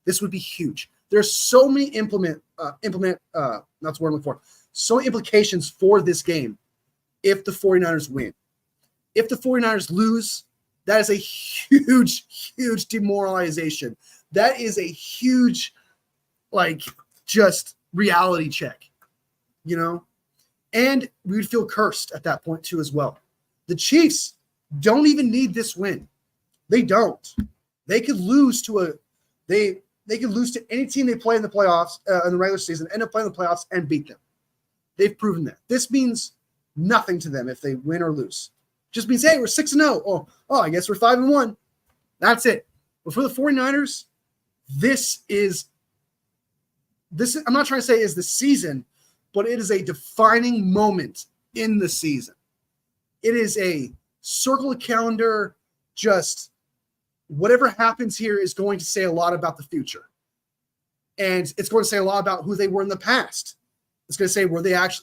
This would be huge. There's so many so many implications for this game if the 49ers win. If the 49ers lose, that is a huge, huge demoralization. That is a huge, just reality check, And we would feel cursed at that point too as well. The Chiefs don't even need this win. They don't. They could lose to any team they play in the playoffs in the regular season, end up playing the playoffs and beat them. They've proven that. This means nothing to them if they win or lose. Just means, hey, we're 6-0. Oh, I guess we're 5-1. That's it. But for the 49ers, this is I'm not trying to say is the season, but it is a defining moment in the season. It is a circle of calendar, just whatever happens here is going to say a lot about the future. And it's going to say a lot about who they were in the past. It's going to say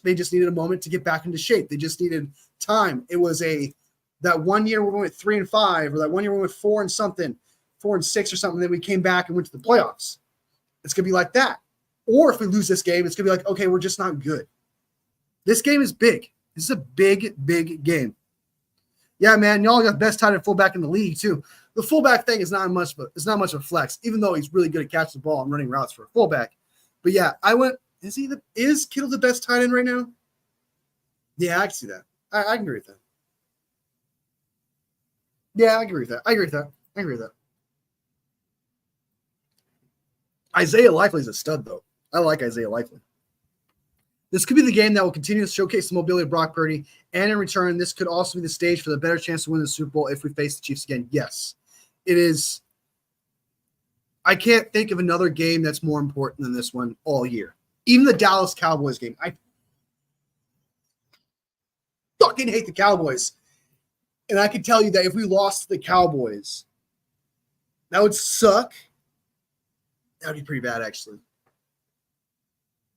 they just needed a moment to get back into shape. They just needed time. It was that 1 year we went 3-5, or that 1 year we went 4 and 6 or something. Then we came back and went to the playoffs. It's going to be like that. Or if we lose this game, it's going to be like, okay, we're just not good. This game is big. This is a big, big game. Yeah, man, y'all got best tight end fullback in the league too. The fullback thing is not much of a flex, even though he's really good at catching the ball and running routes for a fullback. But yeah, is Kittle the best tight end right now? Yeah, I can see that. I can agree with that. Yeah, I agree with that. Isaiah Likely is a stud, though. I like Isaiah Likely. This could be the game that will continue to showcase the mobility of Brock Purdy, and in return, this could also be the stage for the better chance to win the Super Bowl if we face the Chiefs again. Yes, it is. I can't think of another game that's more important than this one all year. Even the Dallas Cowboys game. I fucking hate the Cowboys. And I can tell you that if we lost to the Cowboys, that would suck. That would be pretty bad, actually.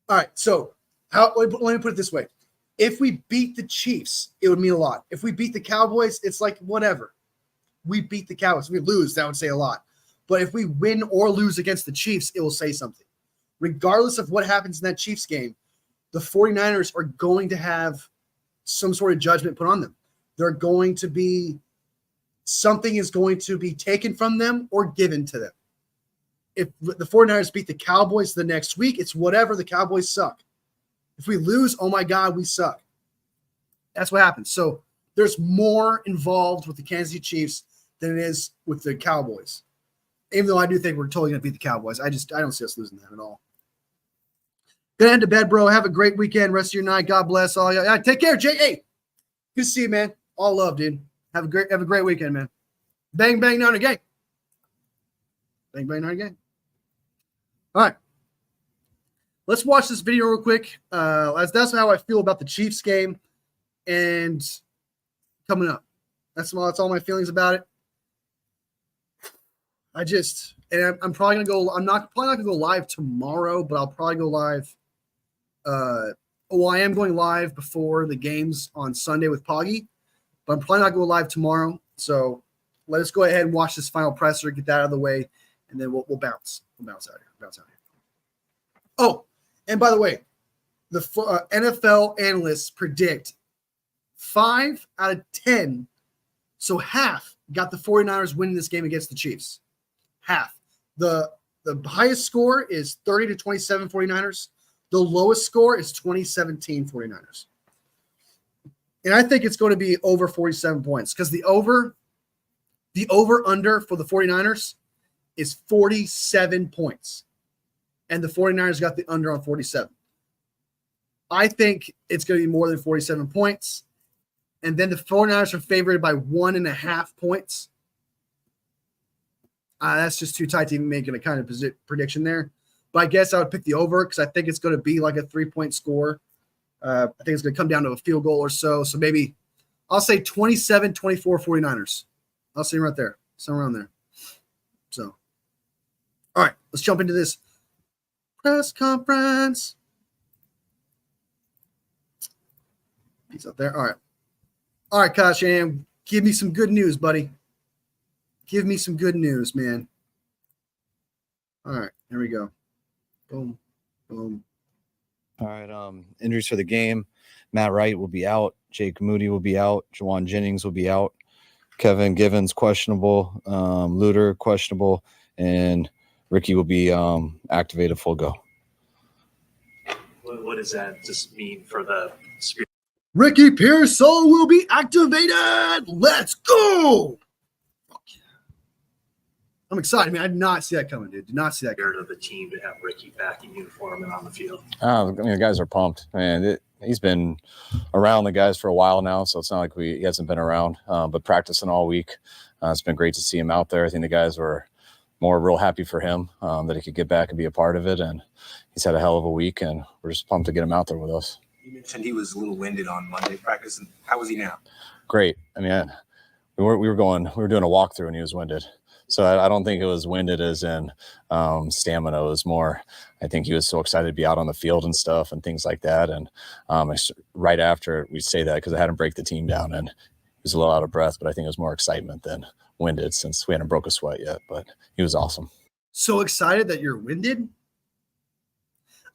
All right, so let me put it this way. If we beat the Chiefs, it would mean a lot. If we beat the Cowboys, it's like whatever. We beat the Cowboys. If we lose, that would say a lot. But if we win or lose against the Chiefs, it will say something. Regardless of what happens in that Chiefs game, the 49ers are going to have some sort of judgment put on them. They're going to be – something is going to be taken from them or given to them. If the 49ers beat the Cowboys the next week, it's whatever. The Cowboys suck. If we lose, oh my God, we suck. That's what happens. So there's more involved with the Kansas City Chiefs than it is with the Cowboys. Even though I do think we're totally going to beat the Cowboys. I don't see us losing that at all. Gonna head to bed, bro. Have a great weekend. Rest of your night. God bless all you. Take care, Jay. Hey, good to see you, man. All love, dude. Have a great weekend, man. Bang, bang, down again. Bang, bang, down again. All right. Let's watch this video real quick. That's how I feel about the Chiefs game and coming up. That's all my feelings about it. I'm probably gonna go. I'm probably not gonna go live tomorrow, but I'll probably go live. I am going live before the games on Sunday with Poggy, but I'm probably not going live tomorrow. So let us go ahead and watch this final presser, get that out of the way, and then we'll bounce. We'll bounce out here. Oh, and by the way, the NFL analysts predict 5 out of 10, so half got the 49ers winning this game against the Chiefs. Half. The highest score is 30-27 49ers. The lowest score is 2017 49ers. And I think it's going to be over 47 points because the over-under for the 49ers is 47 points. And the 49ers got the under on 47. I think it's going to be more than 47 points. And then the 49ers are favored by 1.5 points. That's just too tight to even make a kind of prediction there. But I guess I would pick the over because I think it's going to be like a 3-point score. I think it's going to come down to a field goal or so. So maybe I'll say 27-24 49ers. I'll say right there, somewhere around there. So, all right, let's jump into this press conference. Peace out there. All right, Kyle Shanahan, give me some good news, buddy. Give me some good news, man. All right, here we go. Boom, boom. All right, injuries for the game. Matt Wright will be out. Jake Moody will be out. Jawan Jennings will be out. Kevin Givens questionable. Luter questionable. And Ricky will be activated full go. What does that just mean for the Spirit? Ricky Pearsall will be activated. Let's go. I'm excited, man. I did not see that coming, dude. Did not see that coming. Of the team to have Ricky back in uniform and on the field. The guys are pumped, man. He's been around the guys for a while now, so it's not like he hasn't been around, but practicing all week. It's been great to see him out there. I think the guys were real happy for him that he could get back and be a part of it, and he's had a hell of a week, and we're just pumped to get him out there with us. You mentioned he was a little winded on Monday practice, and how was he now? Great. I mean, we were doing a walkthrough, and he was winded. So I don't think it was winded as in stamina. It was more, I think he was so excited to be out on the field and stuff and things like that. And right after we say that because I had him break the team down and he was a little out of breath, but I think it was more excitement than winded since we hadn't broke a sweat yet. But he was awesome. So excited that you're winded?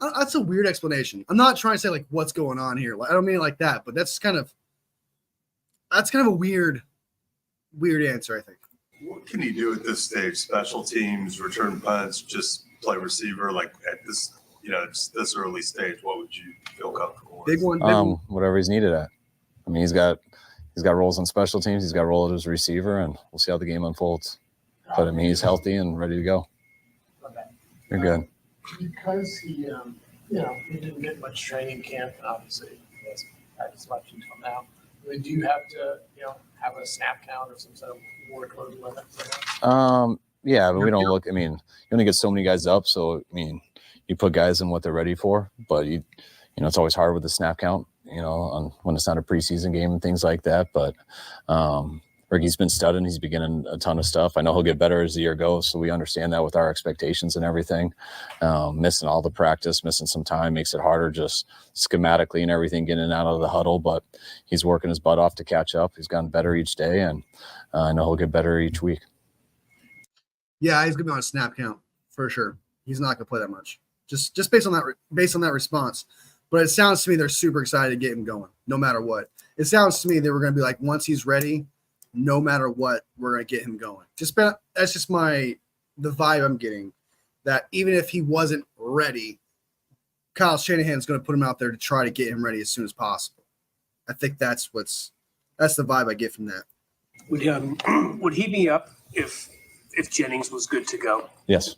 That's a weird explanation. I'm not trying to say like what's going on here. I don't mean it like that, but that's kind of a weird answer, I think. What can he do at this stage? Special teams, return punts, just play receiver? Like at this, this early stage, what would you feel comfortable with? Big one. Whatever he's needed at. I mean, he's got roles on special teams. He's got roles as a receiver, and we'll see how the game unfolds. But I mean, he's healthy and ready to go. You're good. Because he didn't get much training camp, and obviously he hasn't practiced much until now. I mean, do you have to, have a snap count or some sort of workload limit? Yeah, but we don't look. I mean, you only get so many guys up, so I mean, you put guys in what they're ready for. But it's always hard with the snap count. On when it's not a preseason game and things like that. But we're Ricky's been studying. He's beginning a ton of stuff. I know he'll get better as the year goes, so we understand that with our expectations and everything. Missing all the practice, missing some time makes it harder just schematically and everything, getting out of the huddle, but he's working his butt off to catch up. He's gotten better each day, and I know he'll get better each week. Yeah, he's going to be on a snap count for sure. He's not going to play that much. Just based on that response. But it sounds to me they're super excited to get him going, no matter what. It sounds to me they were going to be like, once he's ready, no matter what, we're going to get him going. That's just the vibe I'm getting, that even if he wasn't ready, Kyle Shanahan's going to put him out there to try to get him ready as soon as possible. I think that's the vibe I get from that. Would he be up if Jennings was good to go? Yes.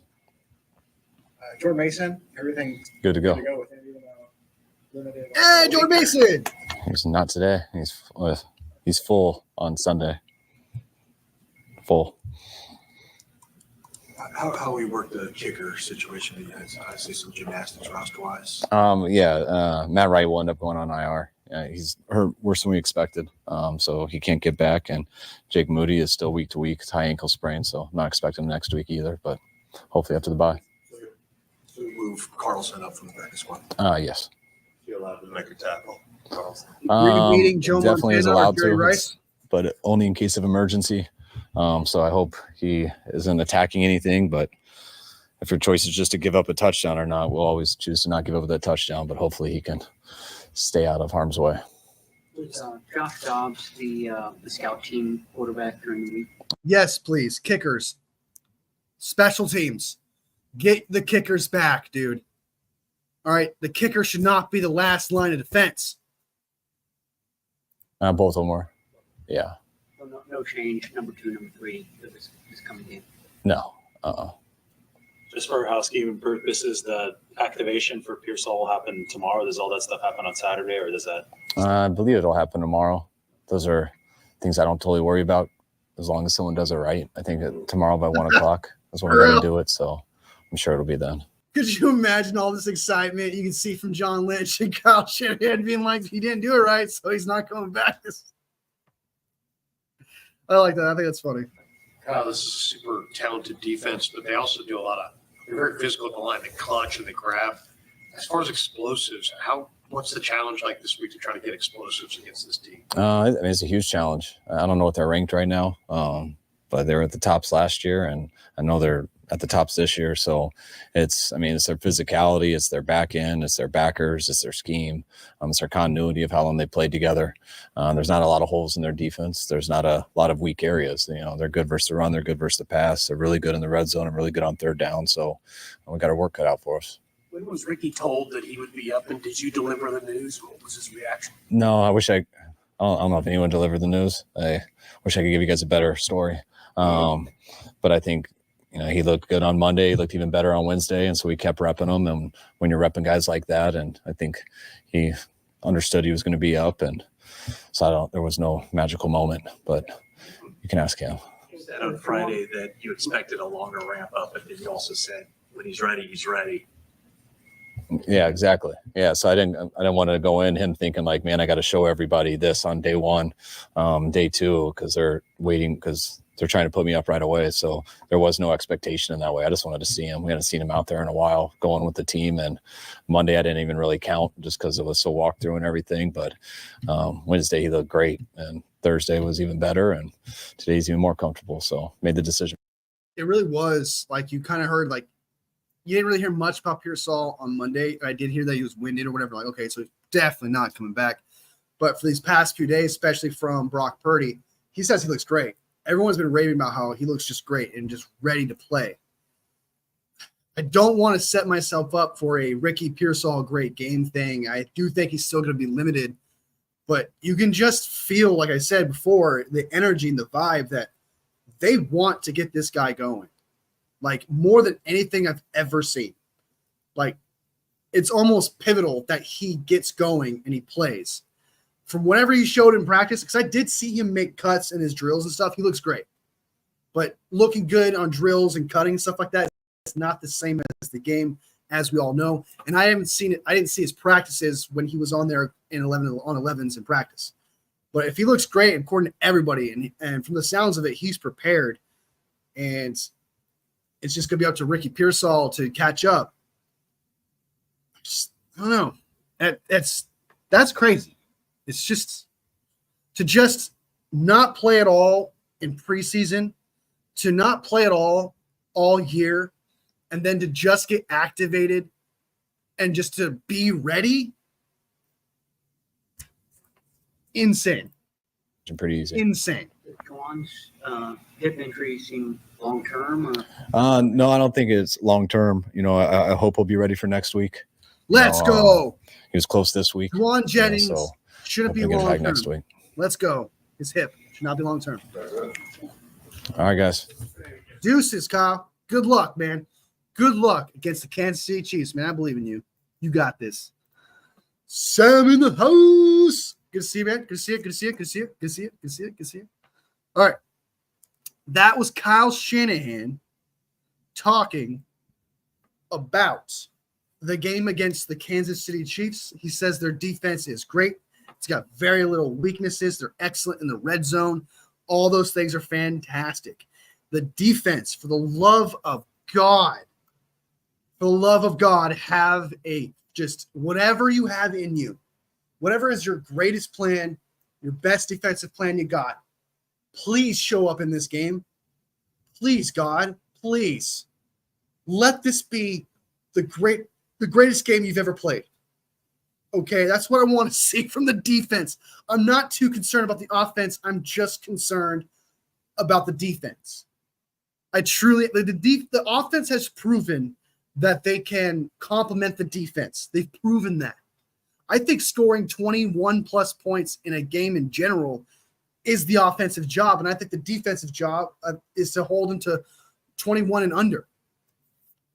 Jordan Mason, everything Good to go. with him, even though limited. Hey, Jordan Mason! He's not today. He's full on Sunday. Full. How we work the kicker situation? I see some gymnastics roster-wise. Matt Wright will end up going on IR. He's hurt worse than we expected, so he can't get back. And Jake Moody is still week to week, high ankle sprain, so I'm not expecting him next week either, but hopefully after the bye. So we move Carlson up from the practice squad. Yes. You allowed to make a tackle, Carlson. Were you beating Joe Definitely is Montana or allowed Jerry to, Rice? but only in case of emergency. So I hope he isn't attacking anything, but if your choice is just to give up a touchdown or not, we'll always choose to not give up that touchdown, but hopefully he can stay out of harm's way. Was Josh Dobbs the scout team quarterback during the week? Yes, please. Kickers. Special teams. Get the kickers back, dude. All right. The kicker should not be the last line of defense. Both of them were. Yeah. So no change, number 2, number 3, this coming in. No. Just for housekeeping purposes, the activation for Pearsall will happen tomorrow. Does all that stuff happen on Saturday, or does that? I believe it'll happen tomorrow. Those are things I don't totally worry about as long as someone does it right. I think tomorrow by 1 o'clock is when we're going to do it, so I'm sure it'll be then. Could you imagine all this excitement you can see from John Lynch and Kyle Shanahan being like, he didn't do it right, so he's not coming back? I like that. I think that's funny. Kyle, this is a super talented defense, but they also do a lot of they're very physical at the line. They clutch and they grab. As far as explosives, what's the challenge like this week to try to get explosives against this team? I mean, it's a huge challenge. I don't know what they're ranked right now, but they were at the tops last year, and I know they're at the tops this year. So it's their physicality, it's their back end, it's their backers, it's their scheme, it's their continuity of how long they played together. There's not a lot of holes in their defense. There's not a lot of weak areas. They're good versus the run. They're good versus the pass. They're really good in the red zone and really good on third down. So we got our work cut out for us. When was Ricky told that he would be up, and did you deliver the news? What was his reaction? No, I don't know if anyone delivered the news. I wish I could give you guys a better story. But I think, he looked good on Monday. He looked even better on Wednesday. And so we kept repping him. And when you're repping guys like that, and I think he understood he was going to be up. And so there was no magical moment, but you can ask him. You said on Friday that you expected a longer ramp up, but then you also said when he's ready, he's ready. Yeah, exactly. Yeah. So I didn't want to go in him thinking like, man, I got to show everybody this on day 1, day 2, because they're waiting, because they're trying to put me up right away. So there was no expectation in that way. I just wanted to see him. We hadn't seen him out there in a while going with the team. And Monday, I didn't even really count just because it was so walkthrough and everything. But Wednesday, he looked great. And Thursday was even better. And today's even more comfortable. So made the decision. It really was like you kind of heard, like, you didn't really hear much about Pearsall on Monday. I did hear that he was winded or whatever. Like, okay, so he's definitely not coming back. But for these past few days, especially from Brock Purdy, he says he looks great. Everyone's been raving about how he looks just great and just ready to play. I don't want to set myself up for a Ricky Pearsall great game thing. I do think he's still going to be limited. But you can just feel, like I said before, the energy and the vibe that they want to get this guy going. Like, more than anything I've ever seen. Like, it's almost pivotal that he gets going and he plays. From whatever he showed in practice, because I did see him make cuts in his drills and stuff, he looks great. But looking good on drills and cutting and stuff like that, it's not the same as the game, as we all know. And I haven't seen it. I didn't see his practices when he was on there in 11 on 11s in practice. But if he looks great, according to everybody, and from the sounds of it, he's prepared, and it's just going to be up to Ricky Pearsall to catch up. I don't know. That's crazy. It's just to not play at all in preseason, to not play at all year, and then to just get activated and just to be ready. Insane. Pretty easy. Insane. Juwan's hip injury seem long term? No, I don't think it's long term. I hope he'll be ready for next week. Let's go. He was close this week. Juwan Jennings so shouldn't be hopefully get long back term. next week. Let's go. His hip should not be long term. All right, guys. Deuces, Kyle. Good luck, man. Good luck against the Kansas City Chiefs, man. I believe in you. You got this. Sam in the house. Good to see you, man. Good to see you. Good to see you. Good to see you. Good to see you. Good to see you. Good to see you. All right. That was Kyle Shanahan talking about the game against the Kansas City Chiefs. He says their defense is great. It's got very little weaknesses. They're excellent in the red zone. All those things are fantastic. The defense, for the love of God, have just whatever you have in you, whatever is your greatest plan, your best defensive plan you got, please show up in this game. Please, God, please. Let this be the greatest game you've ever played. Okay, that's what I want to see from the defense. I'm not too concerned about the offense. I'm just concerned about the defense. The offense has proven that they can complement the defense. They've proven that. I think scoring 21 plus points in a game in general is the offensive job, and I think the defensive job is to hold them to 21 and under.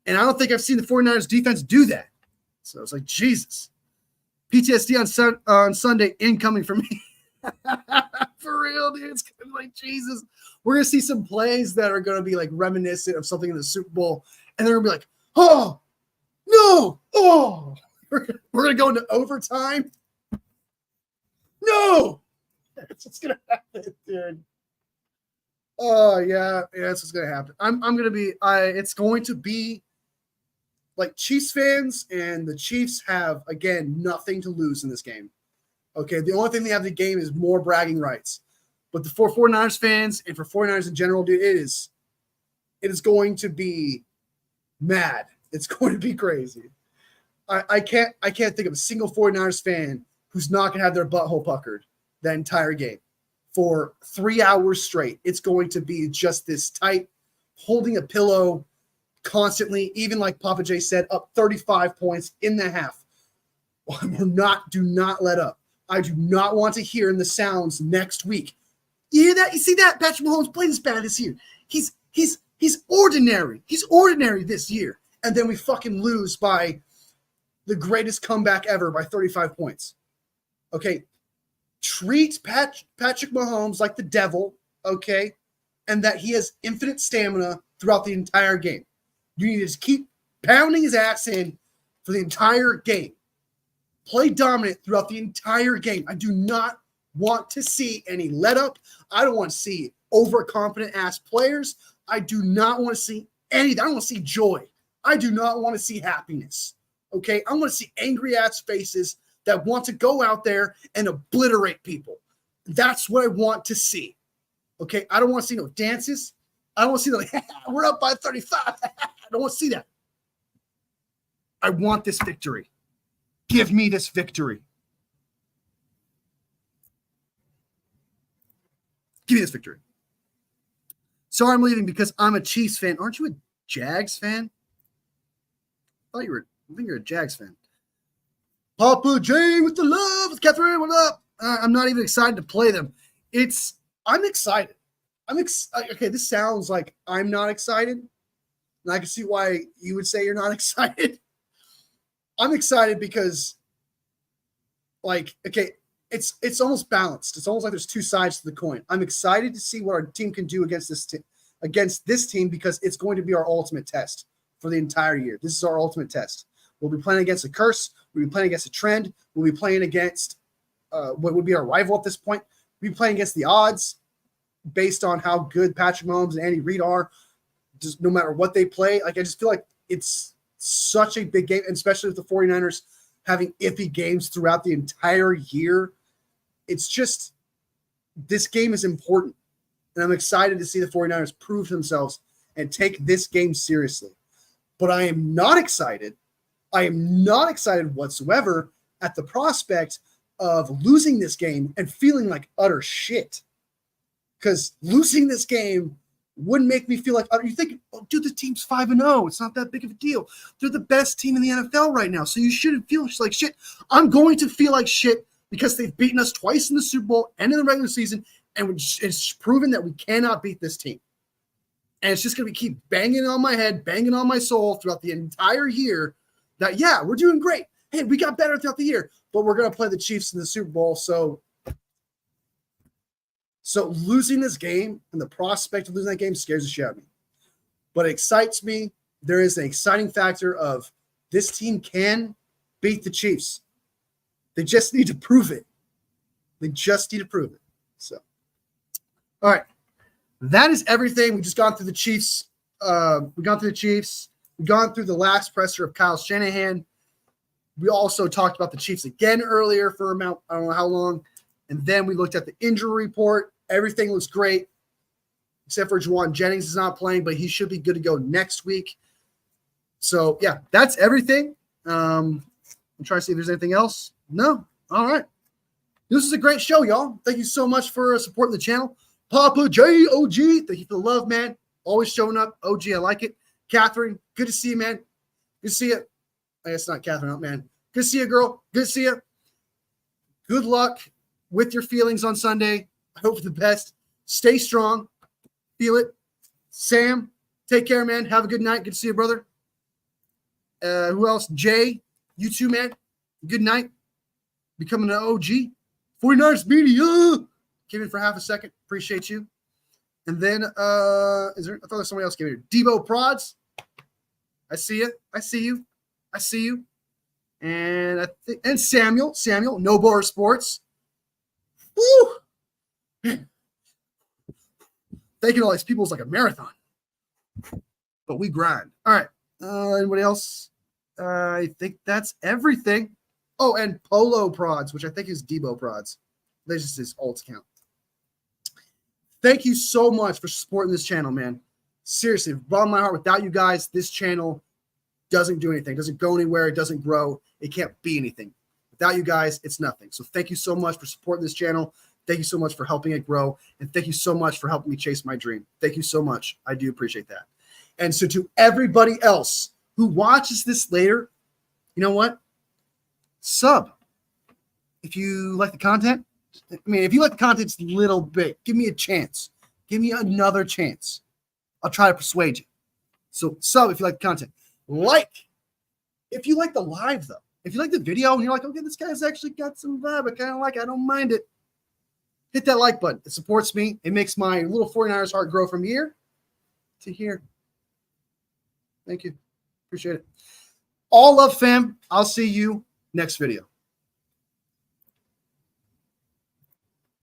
And I don't think I've seen the 49ers defense do that. So it's like, Jesus. PTSD on Sunday incoming for me. For real, dude. It's gonna be like, Jesus. We're going to see some plays that are going to be like reminiscent of something in the Super Bowl. And they're going to be like, oh, no. Oh, we're going to go into overtime. No. That's what's going to happen, dude. Oh, yeah. Yeah, that's what's going to happen. It's going to be like Chiefs fans, and the Chiefs have, again, nothing to lose in this game. Okay, the only thing they have in the game is more bragging rights. But for 49ers fans and for 49ers in general, dude, it is going to be mad. It's going to be crazy. I can't think of a single 49ers fan who's not going to have their butthole puckered that entire game for 3 hours straight. It's going to be just this tight, holding a pillow constantly, even like Papa J said, up 35 points in the half. Do not let up. I do not want to hear in the sounds next week. You hear that? You see that? Patrick Mahomes played this bad this year. He's ordinary. He's ordinary this year. And then we fucking lose by the greatest comeback ever by 35 points. Okay. Treat Patrick Mahomes like the devil, okay? And that he has infinite stamina throughout the entire game. You need to just keep pounding his ass in for the entire game. Play dominant throughout the entire game. I do not want to see any let up. I don't want to see overconfident ass players. I do not want to see anything. I don't want to see joy. I do not want to see happiness. Okay? I want to see angry ass faces that want to go out there and obliterate people. That's what I want to see. Okay? I don't want to see no dances. I don't want to see we're up by 35. I don't want to see that. I want this victory. Give me this victory. Give me this victory. Sorry, I'm leaving because I'm a Chiefs fan. Aren't you a Jags fan? I think you're a Jags fan. Papa J with the love. Catherine, what up? I'm not even excited to play them. I'm excited. Okay, this sounds like I'm not excited. And I can see why you would say you're not excited. I'm excited because, like, okay, it's almost balanced. It's almost like there's two sides to the coin. I'm excited to see what our team can do against this team because it's going to be our ultimate test for the entire year. This is our ultimate test. We'll be playing against a curse. We'll be playing against a trend. We'll be playing against what would be our rival at this point. be playing against the odds based on how good Patrick Mahomes and Andy Reid are, just no matter what they play. Like, I just feel like it's such a big game, and especially with the 49ers having iffy games throughout the entire year. It's just, this game is important. And I'm excited to see the 49ers prove themselves and take this game seriously. But I am not excited. I am not excited whatsoever at the prospect of losing this game and feeling like utter shit. Because losing this game wouldn't make me feel like utter. You think, oh, dude, the team's 5-0. It's not that big of a deal. They're the best team in the NFL right now, so you shouldn't feel like shit. I'm going to feel like shit because they've beaten us twice in the Super Bowl and in the regular season, and it's proven that we cannot beat this team. And it's just going to keep banging on my head, banging on my soul throughout the entire year that, yeah, we're doing great. Hey, we got better throughout the year, but we're going to play the Chiefs in the Super Bowl. So losing this game and the prospect of losing that game scares the shit out of me. But it excites me. There is an exciting factor of this team can beat the Chiefs. They just need to prove it. They just need to prove it. So, all right. That is everything. We just gone through the Chiefs. We've gone through the Chiefs. We've gone through the last presser of Kyle Shanahan. We also talked about the Chiefs again earlier for I don't know how long. And then we looked at the injury report. Everything looks great, except for Juwan Jennings is not playing, but he should be good to go next week. So, yeah, that's everything. I'm trying to see if there's anything else. No. All right. This is a great show, y'all. Thank you so much for supporting the channel. Papa J, OG, thank you for the love, man. Always showing up. OG, I like it. Catherine, good to see you, man. Good to see you. I guess not Catherine, man. Good to see you, girl. Good to see you. Good luck with your feelings on Sunday. I hope for the best. Stay strong. Feel it. Sam, take care, man. Have a good night. Good to see you, brother. Who else? Jay, you too, man. Good night. Becoming an OG. 49ers Media. Came in for half a second. Appreciate you. And then, I thought there was somebody else came in here. Debo Prods. I see you. I see you. I see you. And Samuel, No Bar Sports. Woo! Man. Thanking all these people is like a marathon. But we grind. All right. Anybody else? I think that's everything. Oh, and Polo Prods, which I think is Debo Prods. That's just his alt account. Thank you so much for supporting this channel, man. Seriously, bottom of my heart, without you guys, this channel doesn't do anything. It doesn't go anywhere. It doesn't grow. It can't be anything. Without you guys, it's nothing. So thank you so much for supporting this channel. Thank you so much for helping it grow. And thank you so much for helping me chase my dream. Thank you so much. I do appreciate that. And so to everybody else who watches this later, you know what? Sub. If you like the content, I mean, if you like the content just a little bit, give me a chance. Give me another chance. I'll try to persuade you. So sub if you like the content. Like if you like the live, though. If you like the video and you're like, okay, this guy's actually got some vibe. I kind of like it. I don't mind it. Hit that like button. It supports me. It makes my little 49ers heart grow from here to here. Thank you. Appreciate it. All love, fam. I'll see you next video.